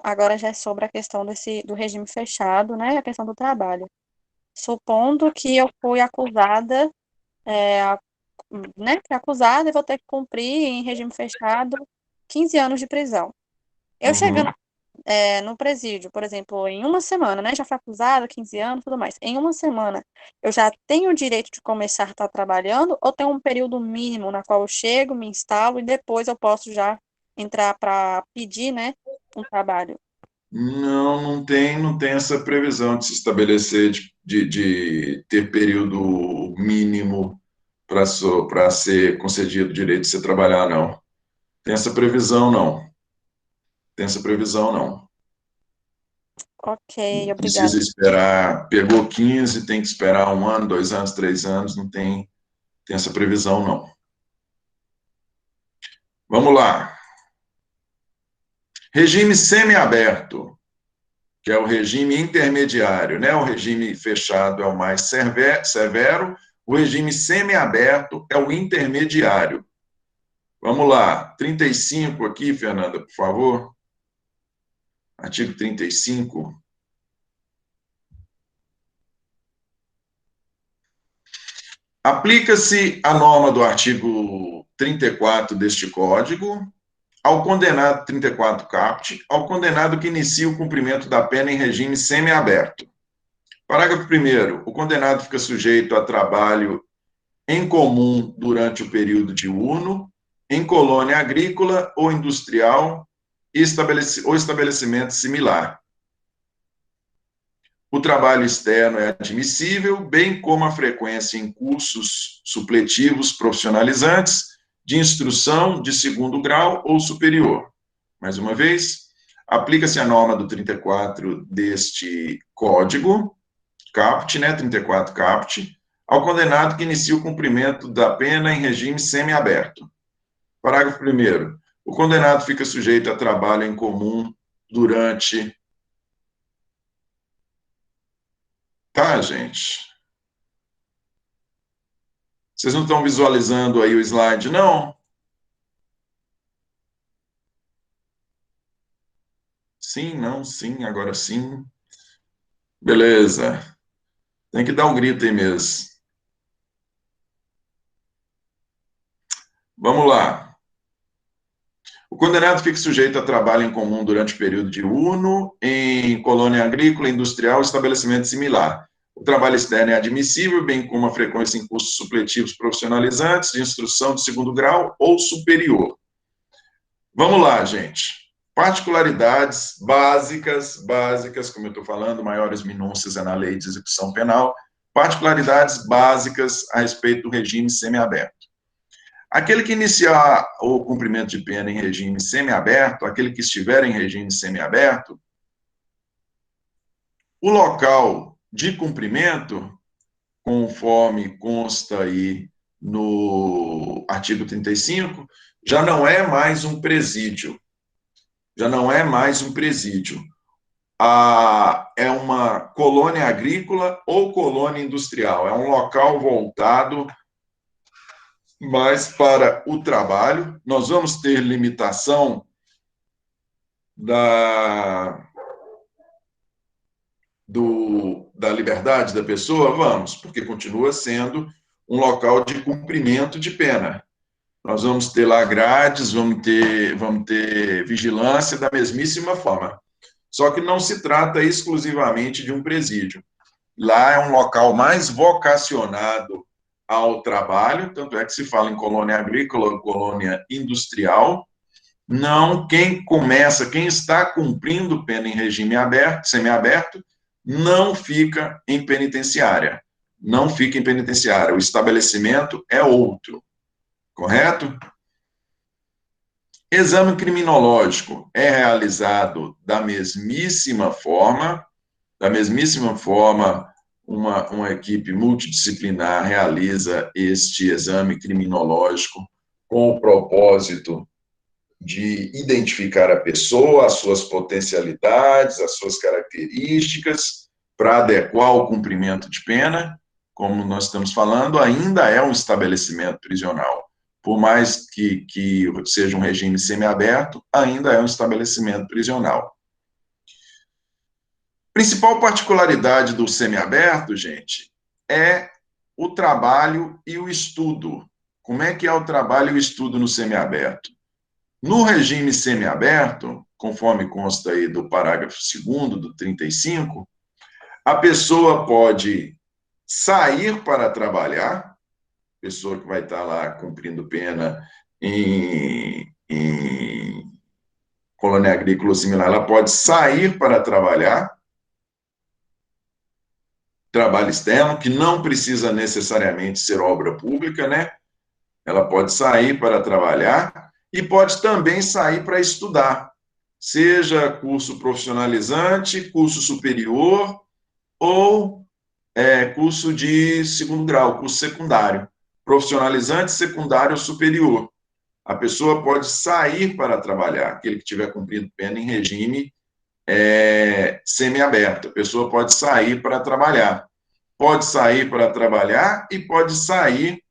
Agora já é sobre a questão do regime fechado, né? A questão do trabalho. Supondo que eu fui acusada, né? Fui acusada e vou ter que cumprir em regime fechado 15 anos de prisão. Eu chegando no presídio, por exemplo, em uma semana, né? Já fui acusada, 15 anos, tudo mais. Em uma semana, eu já tenho o direito de começar a estar trabalhando ou tem um período mínimo na qual eu chego, me instalo e depois eu posso já entrar para pedir, né, um trabalho? Não tem essa previsão de se estabelecer, de ter período mínimo para ser concedido o direito de você trabalhar, não. Tem essa previsão, não. Tem essa previsão, não. Ok, Não obrigada. precisa esperar, pegou 15, tem que esperar 1 ano, 2 anos, 3 anos, não tem essa previsão, não. Vamos lá. Regime semiaberto, que é o regime intermediário, né? O regime fechado é o mais severo, o regime semiaberto é o intermediário. Vamos lá, 35 aqui, Fernanda, por favor. Artigo 35. Aplica-se a norma do artigo 34 deste Código ao condenado 34 caput, ao condenado que inicia o cumprimento da pena em regime semiaberto. Parágrafo 1º. O condenado fica sujeito a trabalho em comum durante o período diurno, em colônia agrícola ou industrial ou estabelecimento similar. O trabalho externo é admissível, bem como a frequência em cursos supletivos profissionalizantes de instrução de segundo grau ou superior. Mais uma vez, aplica-se a norma do 34 deste Código, caput, né, 34 caput, ao condenado que inicia o cumprimento da pena em regime semiaberto. Parágrafo 1º. O condenado fica sujeito a trabalho em comum durante... Tá, gente? Vocês não estão visualizando aí o slide, não? Sim, não, sim, agora sim. Beleza. Tem que dar um grito aí mesmo. Vamos lá. O condenado fica sujeito a trabalho em comum durante o período diurno, em colônia agrícola, industrial, estabelecimento similar. O trabalho externo é admissível, bem como a frequência em cursos supletivos profissionalizantes, de instrução de segundo grau ou superior. Vamos lá, gente. Particularidades básicas, como eu estou falando, maiores minúcias é na lei de execução penal, particularidades básicas a respeito do regime semiaberto. Aquele que iniciar o cumprimento de pena em regime semiaberto, aquele que estiver em regime semiaberto, o local de cumprimento, conforme consta aí no artigo 35, já não é mais um presídio. Já não é mais um presídio. É uma colônia agrícola ou colônia industrial. É um local voltado mais para o trabalho. Nós vamos ter limitação da liberdade da pessoa? Vamos, porque continua sendo um local de cumprimento de pena. Nós vamos ter lá grades, vamos ter vigilância da mesmíssima forma. Só que não se trata exclusivamente de um presídio. Lá é um local mais vocacionado ao trabalho, tanto é que se fala em colônia agrícola, colônia industrial. Não, quem está cumprindo pena em regime aberto, semiaberto, não fica em penitenciária. Não fica em penitenciária. O estabelecimento é outro. Correto? Exame criminológico é realizado da mesmíssima forma, uma equipe multidisciplinar realiza este exame criminológico com o propósito de identificar a pessoa, as suas potencialidades, as suas características, para adequar o cumprimento de pena, como nós estamos falando, ainda é um estabelecimento prisional. Por mais que seja um regime semiaberto, ainda é um estabelecimento prisional. Principal particularidade do semiaberto, gente, é o trabalho e o estudo. Como é que é o trabalho e o estudo no semiaberto? No regime semiaberto, conforme consta aí do parágrafo 2º do 35, a pessoa pode sair para trabalhar, pessoa que vai estar lá cumprindo pena em colônia agrícola ou similar, ela pode sair para trabalhar, trabalho externo, que não precisa necessariamente ser obra pública, né? Ela pode sair para trabalhar e pode também sair para estudar, seja curso profissionalizante, curso superior ou curso de segundo grau, curso secundário, profissionalizante, secundário ou superior. A pessoa pode sair para trabalhar, aquele que estiver cumprindo pena em regime semiaberto. A pessoa pode sair para trabalhar. Pode sair para trabalhar e pode sair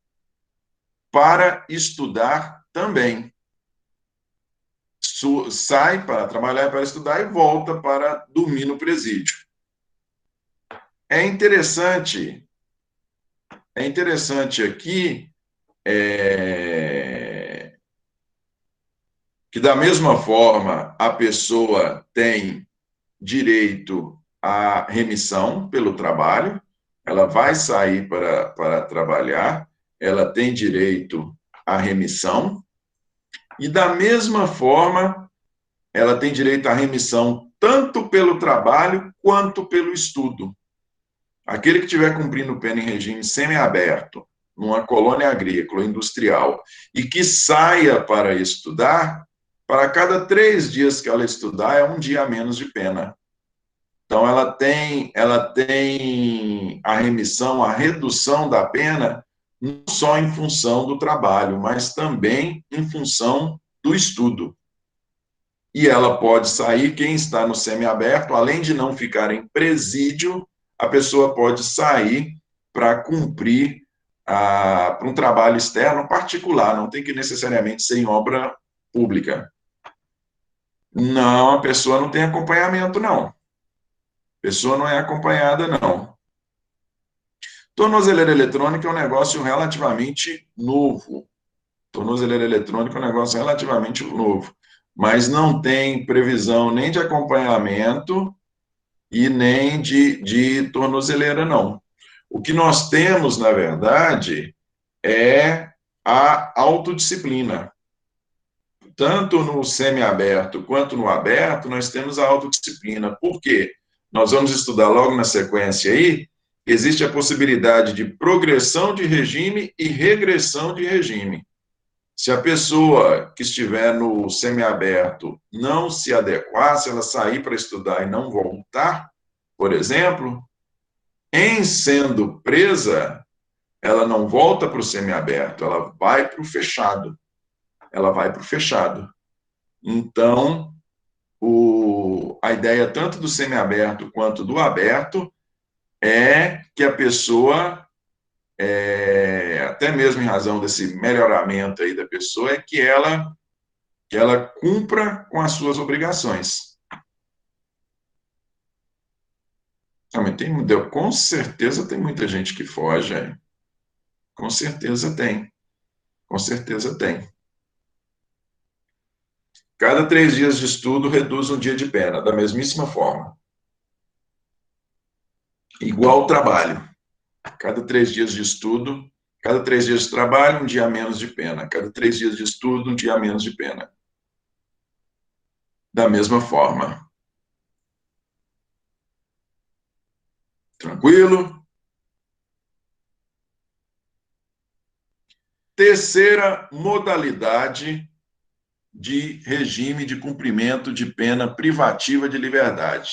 para estudar também. Sai para trabalhar, para estudar e volta para dormir no presídio. É interessante aqui que, da mesma forma, a pessoa tem direito à remissão pelo trabalho, ela vai sair para trabalhar, ela tem direito à remissão, e, da mesma forma, ela tem direito à remissão tanto pelo trabalho quanto pelo estudo. Aquele que estiver cumprindo pena em regime semiaberto, numa colônia agrícola, industrial, e que saia para estudar, para cada 3 dias que ela estudar, é um dia a menos de pena. Então, ela tem a remissão, a redução da pena, não só em função do trabalho, mas também em função do estudo. E ela pode sair, quem está no semiaberto, além de não ficar em presídio, a pessoa pode sair para cumprir para um trabalho externo particular, não tem que necessariamente ser em obra pública. Não, a pessoa não tem acompanhamento, não. A pessoa não é acompanhada, não. Tornozeleira eletrônica é um negócio relativamente novo. Tornozeleira eletrônica é um negócio relativamente novo, mas não tem previsão nem de acompanhamento e nem de tornozeleira, não. O que nós temos, na verdade, é a autodisciplina. Tanto no semiaberto quanto no aberto, nós temos a autodisciplina. Por quê? Nós vamos estudar logo na sequência aí, existe a possibilidade de progressão de regime e regressão de regime. Se a pessoa que estiver no semiaberto não se adequar, se ela sair para estudar e não voltar, por exemplo, em sendo presa, ela não volta para o semiaberto, ela vai para o fechado. Ela vai para o fechado. Então, a ideia tanto do semiaberto quanto do aberto é que a pessoa, até mesmo em razão desse melhoramento aí da pessoa, é que ela cumpra com as suas obrigações. Com certeza tem muita gente que foge. Com certeza tem. Com certeza tem. Cada 3 dias de estudo reduz um dia de pena, da mesmíssima forma. Igual o trabalho. Cada 3 dias de estudo, cada 3 dias de trabalho, um dia a menos de pena. Cada 3 dias de estudo, um dia a menos de pena. Da mesma forma. Tranquilo? Terceira modalidade de regime de cumprimento de pena privativa de liberdade.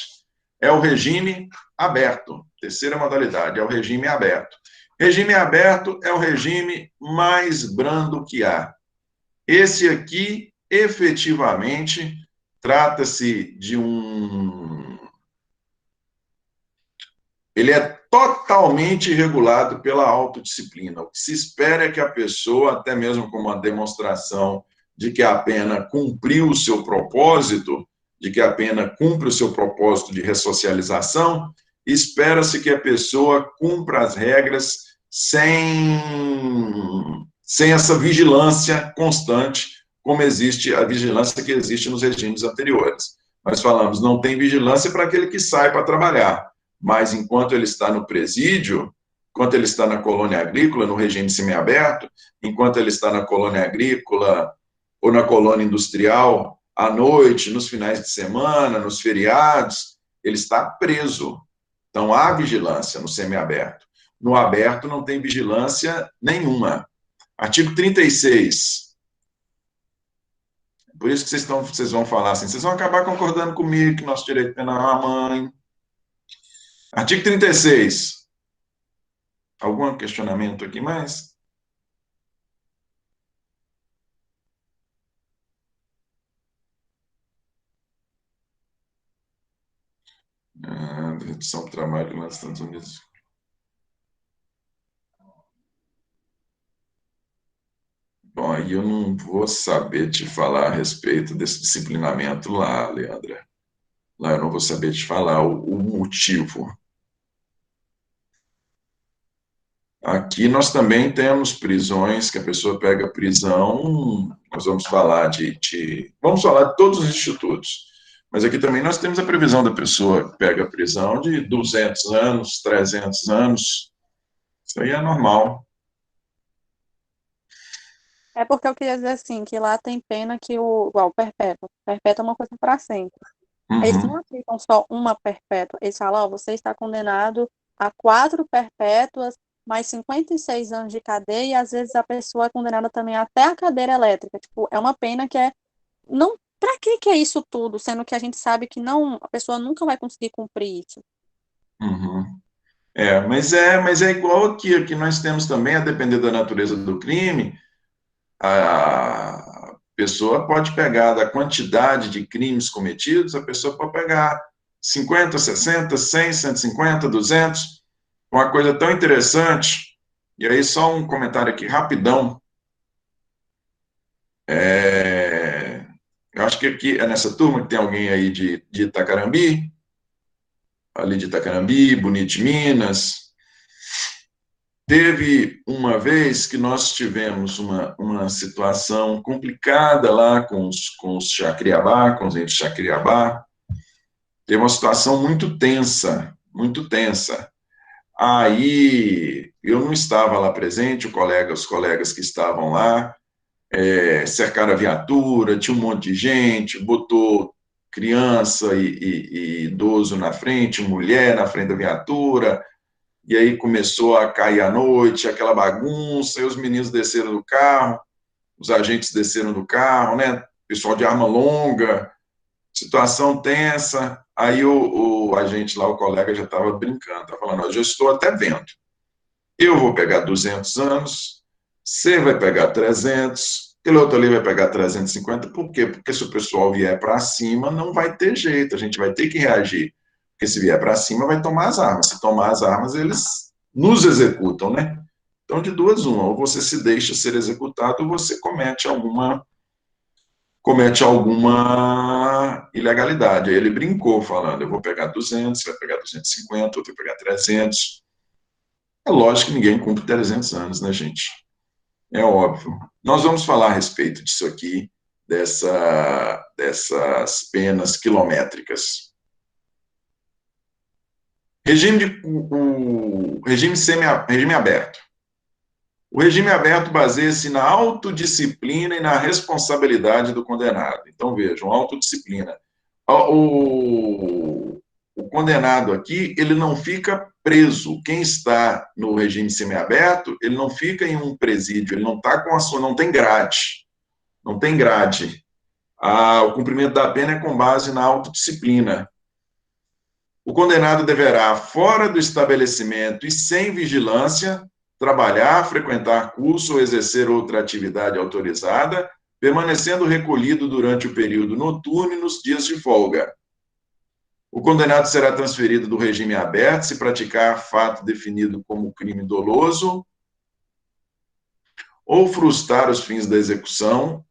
É o regime aberto. Terceira modalidade é o regime aberto. Regime aberto é o regime mais brando que há. Esse aqui efetivamente, trata-se de um... Ele é totalmente regulado pela autodisciplina. O que se espera é que a pessoa, até mesmo com uma demonstração de que a pena cumpriu o seu propósito, de que a pena cumpre o seu propósito de ressocialização, espera-se que a pessoa cumpra as regras sem essa vigilância constante, como existe a vigilância que existe nos regimes anteriores. Nós falamos, não tem vigilância para aquele que sai para trabalhar, mas enquanto ele está no presídio, enquanto ele está na colônia agrícola, no regime semiaberto, enquanto ele está na colônia agrícola ou na colônia industrial, à noite, nos finais de semana, nos feriados, ele está preso. Então, há vigilância no semiaberto. No aberto, não tem vigilância nenhuma. Artigo 36. Por isso que vocês vão falar assim, vocês vão acabar concordando comigo que nosso direito penal é uma mãe. Artigo 36. Algum questionamento aqui mais? Redução do trabalho nos Estados Unidos. Bom, aí eu não vou saber te falar a respeito desse disciplinamento lá, Leandra. Lá eu não vou saber te falar o motivo. Aqui nós também temos prisões, que a pessoa pega prisão, nós vamos falar vamos falar de todos os institutos, mas aqui também nós temos a previsão da pessoa que pega prisão de 200 anos, 300 anos, isso aí é normal. É porque eu queria dizer assim, que lá tem pena que igual, perpétua. Perpétua é uma coisa para sempre. Eles não aplicam só uma perpétua. Eles falam, ó, você está condenado a 4 perpétuas, mais 56 anos de cadeia, e às vezes a pessoa é condenada também até a cadeira elétrica. Tipo, é uma pena que é... Não, para que é isso tudo? Sendo que a gente sabe que não, a pessoa nunca vai conseguir cumprir isso. Uhum. Mas é igual aqui nós temos também, a depender da natureza do crime, a pessoa pode pegar da quantidade de crimes cometidos, a pessoa pode pegar 50, 60, 100, 150, 200, uma coisa tão interessante, e aí só um comentário aqui rapidão, eu acho que aqui é nessa turma que tem alguém aí de Itacarambi, ali de Itacarambi, Bonito de Minas. Teve uma vez que nós tivemos uma situação complicada lá com os Chacriabá, com os entes Chacriabá. Teve uma situação muito tensa, muito tensa. Aí, eu não estava lá presente, os colegas que estavam lá, cercaram a viatura, tinha um monte de gente, botou criança e idoso na frente, mulher na frente da viatura, e aí começou a cair a noite, aquela bagunça, e os meninos desceram do carro, os agentes desceram do carro, né? Pessoal de arma longa, situação tensa. Aí o agente lá, o colega, já estava brincando, estava falando, eu já estou até vendo. Eu vou pegar 200 anos, você vai pegar 300, aquele outro ali vai pegar 350. Por quê? Porque se o pessoal vier para cima, não vai ter jeito, a gente vai ter que reagir. Porque se vier para cima, vai tomar as armas. Se tomar as armas, eles nos executam, né? Então, de duas, uma. Ou você se deixa ser executado, ou você comete alguma ilegalidade. Aí ele brincou, falando, eu vou pegar 200, você vai pegar 250, outro vai pegar 300. É lógico que ninguém cumpre 300 anos, né, gente? É óbvio. Nós vamos falar a respeito disso aqui, dessas penas quilométricas. Regime aberto. O regime aberto baseia-se na autodisciplina e na responsabilidade do condenado. Então, vejam, autodisciplina. O condenado aqui, ele não fica preso. Quem está no regime semiaberto, ele não fica em um presídio, ele não está com não tem grade. Não tem grade. O cumprimento da pena é com base na autodisciplina. O condenado deverá, fora do estabelecimento e sem vigilância, trabalhar, frequentar curso ou exercer outra atividade autorizada permanecendo recolhido durante o período noturno e nos dias de folga. O condenado será transferido do regime aberto se praticar fato definido como crime doloso ou frustrar os fins da execução,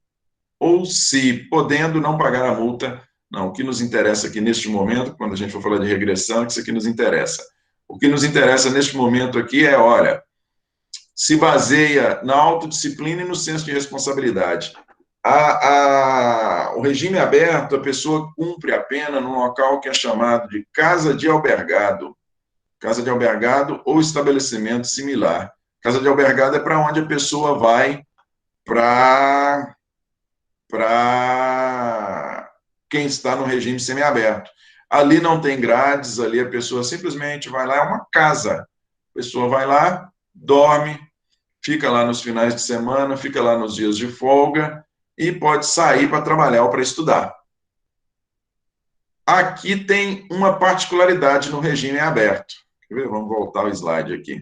ou se, podendo, não pagar a multa. Não, o que nos interessa aqui neste momento, quando a gente for falar de regressão, é que isso aqui nos interessa. O que nos interessa neste momento aqui é, olha, se baseia na autodisciplina e no senso de responsabilidade. O regime aberto, a pessoa cumpre a pena num local que é chamado de casa de albergado ou estabelecimento similar. Casa de albergado é para onde a pessoa vai para quem está no regime semiaberto. Ali não tem grades, ali a pessoa simplesmente vai lá, é uma casa. A pessoa vai lá, dorme, fica lá nos finais de semana, fica lá nos dias de folga e pode sair para trabalhar ou para estudar. Aqui tem uma particularidade no regime aberto. Quer ver? Vamos voltar ao slide aqui.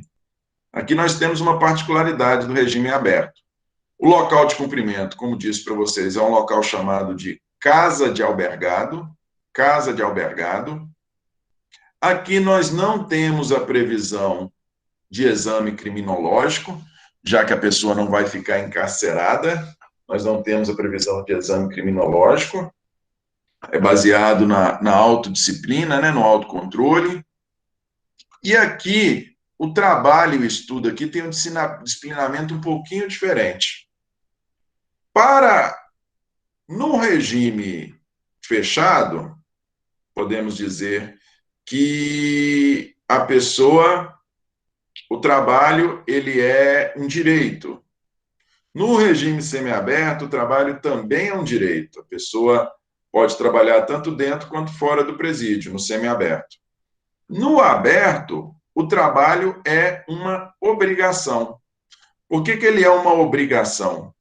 Aqui nós temos uma particularidade do regime aberto. O local de cumprimento, como disse para vocês, é um local chamado de casa de albergado. Casa de albergado. Aqui nós não temos a previsão de exame criminológico, já que a pessoa não vai ficar encarcerada. Nós não temos a previsão de exame criminológico. É baseado na autodisciplina, né, no autocontrole. E aqui, o trabalho e o estudo aqui tem um disciplinamento um pouquinho diferente. No regime fechado, podemos dizer que a pessoa, o trabalho, ele é um direito. No regime semiaberto, o trabalho também é um direito. A pessoa pode trabalhar tanto dentro quanto fora do presídio, no semiaberto. No aberto, o trabalho é uma obrigação. Por que ele é uma obrigação?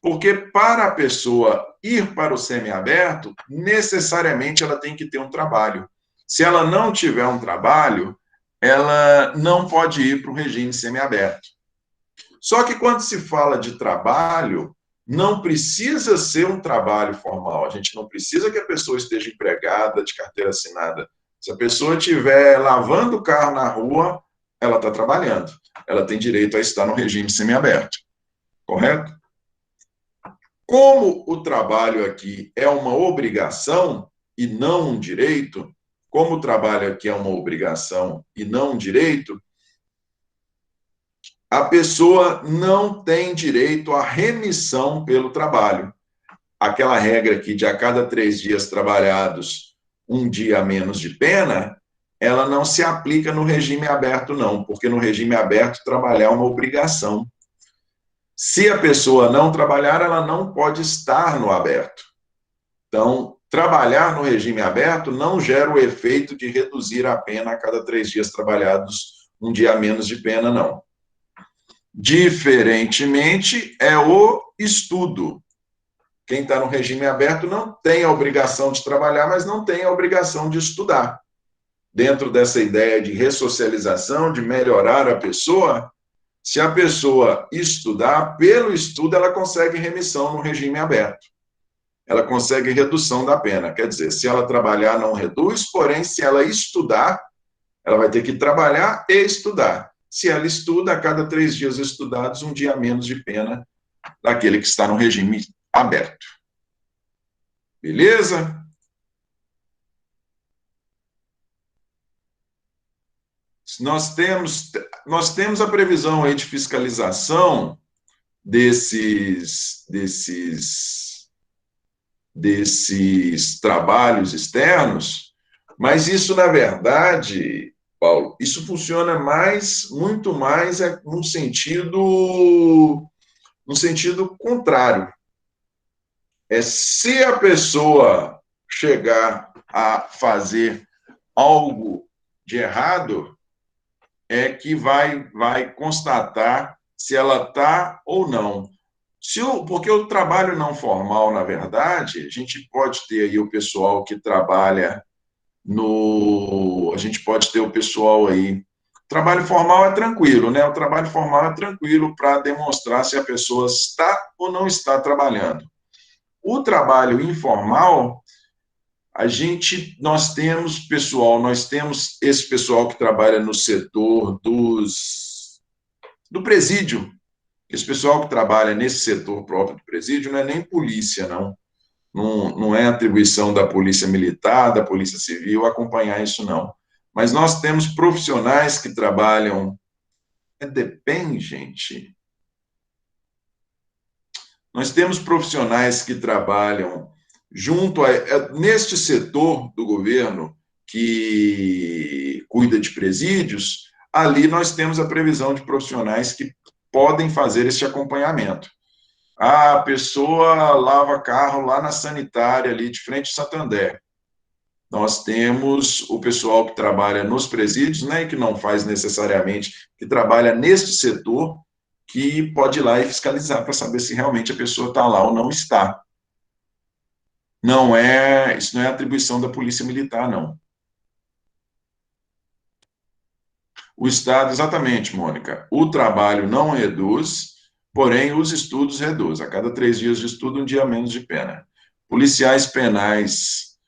Porque para a pessoa ir para o semiaberto, necessariamente ela tem que ter um trabalho. Se ela não tiver um trabalho, ela não pode ir para o regime semiaberto. Só que quando se fala de trabalho, não precisa ser um trabalho formal. A gente não precisa que a pessoa esteja empregada, de carteira assinada. Se a pessoa estiver lavando o carro na rua, ela está trabalhando. Ela tem direito a estar no regime semiaberto. Correto? Como o trabalho aqui é uma obrigação e não um direito, como o trabalho aqui é uma obrigação e não um direito, a pessoa não tem direito à remissão pelo trabalho. Aquela regra aqui de a cada 3 dias trabalhados, 1 dia a menos de pena, ela não se aplica no regime aberto, não, porque no regime aberto trabalhar é uma obrigação. Se a pessoa não trabalhar, ela não pode estar no aberto. Então, trabalhar no regime aberto não gera o efeito de reduzir a pena a cada 3 dias trabalhados, 1 dia a menos de pena, não. Diferentemente, é o estudo. Quem está no regime aberto não tem a obrigação de trabalhar, mas não tem a obrigação de estudar. Dentro dessa ideia de ressocialização, de melhorar a pessoa, se a pessoa estudar, pelo estudo ela consegue remissão no regime aberto. Ela consegue redução da pena. Quer dizer, se ela trabalhar, não reduz, porém, se ela estudar, ela vai ter que trabalhar e estudar. Se ela estuda, a cada 3 dias estudados, 1 dia a menos de pena daquele que está no regime aberto. Beleza? Nós temos a previsão aí de fiscalização desses trabalhos externos, mas isso, na verdade, Paulo, isso funciona muito mais no sentido contrário. Se a pessoa chegar a fazer algo de errado, é que vai constatar se ela está ou não. Porque o trabalho não formal, na verdade, a gente pode ter aí o pessoal que trabalha a gente pode ter o pessoal aí. O trabalho formal é tranquilo, né? O trabalho formal é tranquilo para demonstrar se a pessoa está ou não está trabalhando. O trabalho informal, nós temos esse pessoal que trabalha no setor do presídio. Esse pessoal que trabalha nesse setor próprio do presídio não é nem polícia, não. Não é atribuição da polícia militar, da polícia civil acompanhar isso, não. Mas nós temos profissionais que trabalham... Depende, gente. Nós temos profissionais que trabalham neste setor do governo que cuida de presídios, ali nós temos a previsão de profissionais que podem fazer esse acompanhamento. A pessoa lava carro lá na sanitária, ali de frente ao Santander. Nós temos o pessoal que trabalha nos presídios, né, e que não faz necessariamente, que trabalha neste setor, que pode ir lá e fiscalizar para saber se realmente a pessoa está lá ou não está. Isso não é atribuição da Polícia Militar, não. O Estado, exatamente, Mônica, o trabalho não reduz, porém os estudos reduzem. A cada 3 dias de estudo, um dia menos de pena. Policiais penais,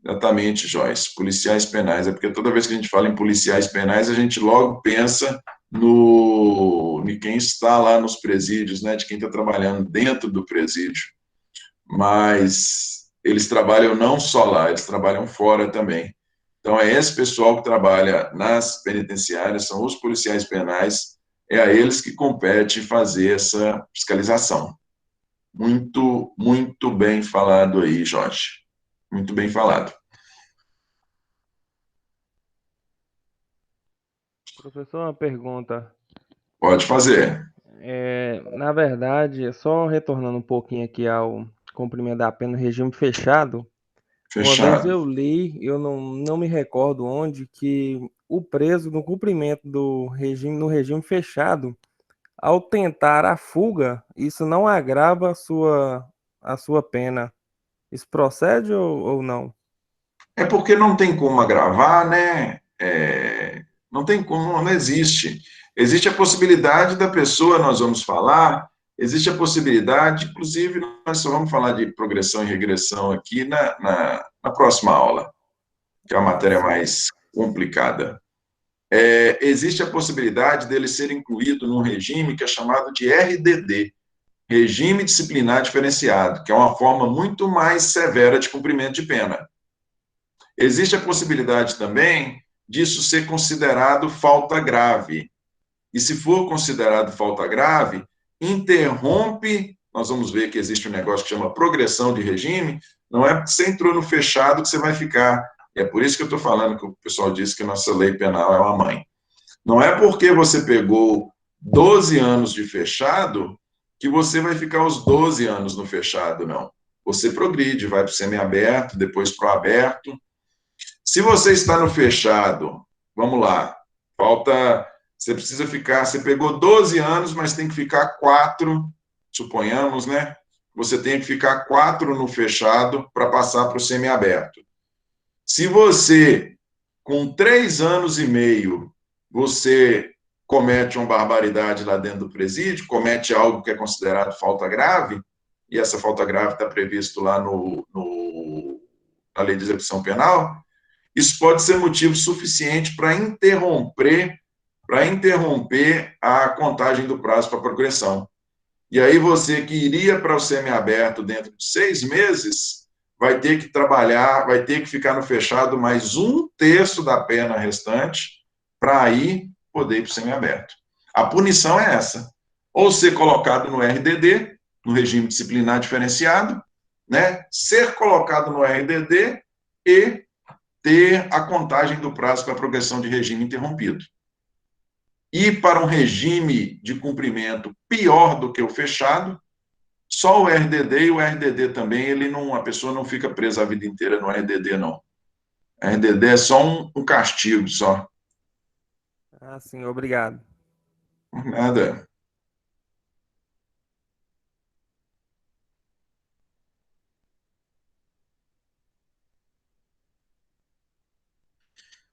exatamente, Joyce, policiais penais, é porque toda vez que a gente fala em policiais penais, a gente logo pensa de quem está lá nos presídios, né, de quem está trabalhando dentro do presídio. Mas eles trabalham não só lá, eles trabalham fora também. Então, é esse pessoal que trabalha nas penitenciárias, são os policiais penais, é a eles que compete fazer essa fiscalização. Muito, muito bem falado aí, Jorge. Muito bem falado. Professor, uma pergunta. Pode fazer. Na verdade, só retornando um pouquinho aqui ao cumprimento da pena no regime fechado, uma vez eu li, eu não me recordo onde, que o preso, no cumprimento do regime, no regime fechado, ao tentar a fuga, isso não agrava a sua pena. Isso procede ou não? É porque não tem como agravar, né? Não tem como, não existe. Existe a possibilidade da pessoa, nós vamos falar, existe a possibilidade, inclusive, nós só vamos falar de progressão e regressão aqui na próxima aula, que é uma matéria mais complicada. Existe a possibilidade dele ser incluído num regime que é chamado de RDD, Regime Disciplinar Diferenciado, que é uma forma muito mais severa de cumprimento de pena. Existe a possibilidade também disso ser considerado falta grave. E se for considerado falta grave, interrompe, nós vamos ver que existe um negócio que chama progressão de regime, não é porque você entrou no fechado que você vai ficar. É por isso que eu estou falando que o pessoal disse que nossa lei penal é uma mãe. Não é porque você pegou 12 anos de fechado que você vai ficar os 12 anos no fechado, não. Você progride, vai para o semiaberto, depois para o aberto. Se você está no fechado, vamos lá, você precisa ficar, você pegou 12 anos, mas tem que ficar 4, suponhamos, né? Você tem que ficar 4 no fechado para passar para o semiaberto. Se você, com 3 anos e meio, você comete uma barbaridade lá dentro do presídio, comete algo que é considerado falta grave, e essa falta grave está previsto lá na Lei de Execução Penal, isso pode ser motivo suficiente para interromper a contagem do prazo para progressão. E aí você que iria para o semiaberto dentro de 6 meses, vai ter que trabalhar, vai ter que ficar no fechado mais 1/3 da pena restante para aí poder ir para o semiaberto. A punição é essa. Ou ser colocado no RDD, no regime disciplinar diferenciado, né? Ser colocado no RDD e ter a contagem do prazo para progressão de regime interrompido. E para um regime de cumprimento pior do que o fechado, só o RDD, e o RDD também, a pessoa não fica presa a vida inteira no RDD, não. RDD é só um castigo, só. Ah, sim, obrigado. Nada.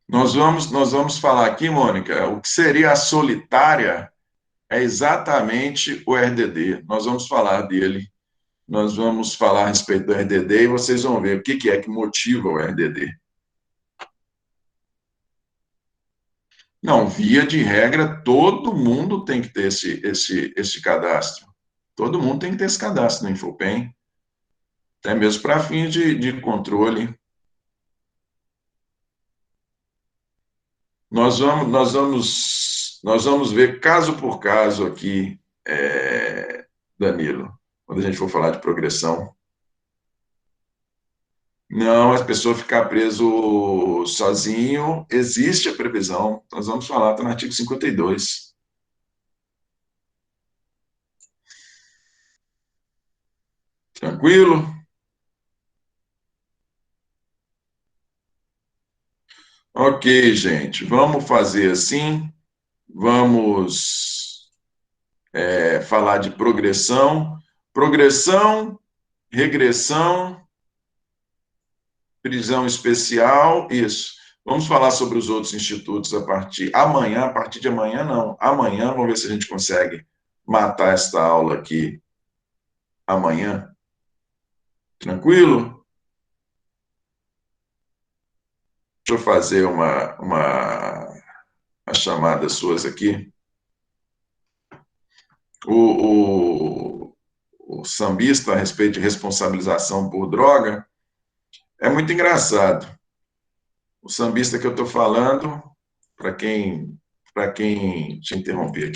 Nós vamos falar aqui, Mônica, o que seria a solitária é exatamente o RDD. Nós vamos falar dele nós vamos falar a respeito do RDD e vocês vão ver o que é que motiva o RDD. Não, via de regra, todo mundo tem que ter esse cadastro. Todo mundo tem que ter esse cadastro no Infopem, até mesmo para fins de controle. Nós vamos ver caso por caso aqui, Danilo, quando a gente for falar de progressão. Não, a pessoa ficar preso sozinho, existe a previsão. Nós vamos falar, está no artigo 52. Tranquilo? Ok, gente, vamos fazer assim. Vamos falar de progressão. Progressão, regressão, prisão especial, isso. Vamos falar sobre os outros institutos a partir de amanhã não. Amanhã, vamos ver se a gente consegue matar esta aula aqui amanhã. Tranquilo? Deixa eu fazer uma chamada suas aqui. O sambista a respeito de responsabilização por droga é muito engraçado. O sambista que eu estou falando, para quem te interromper aqui,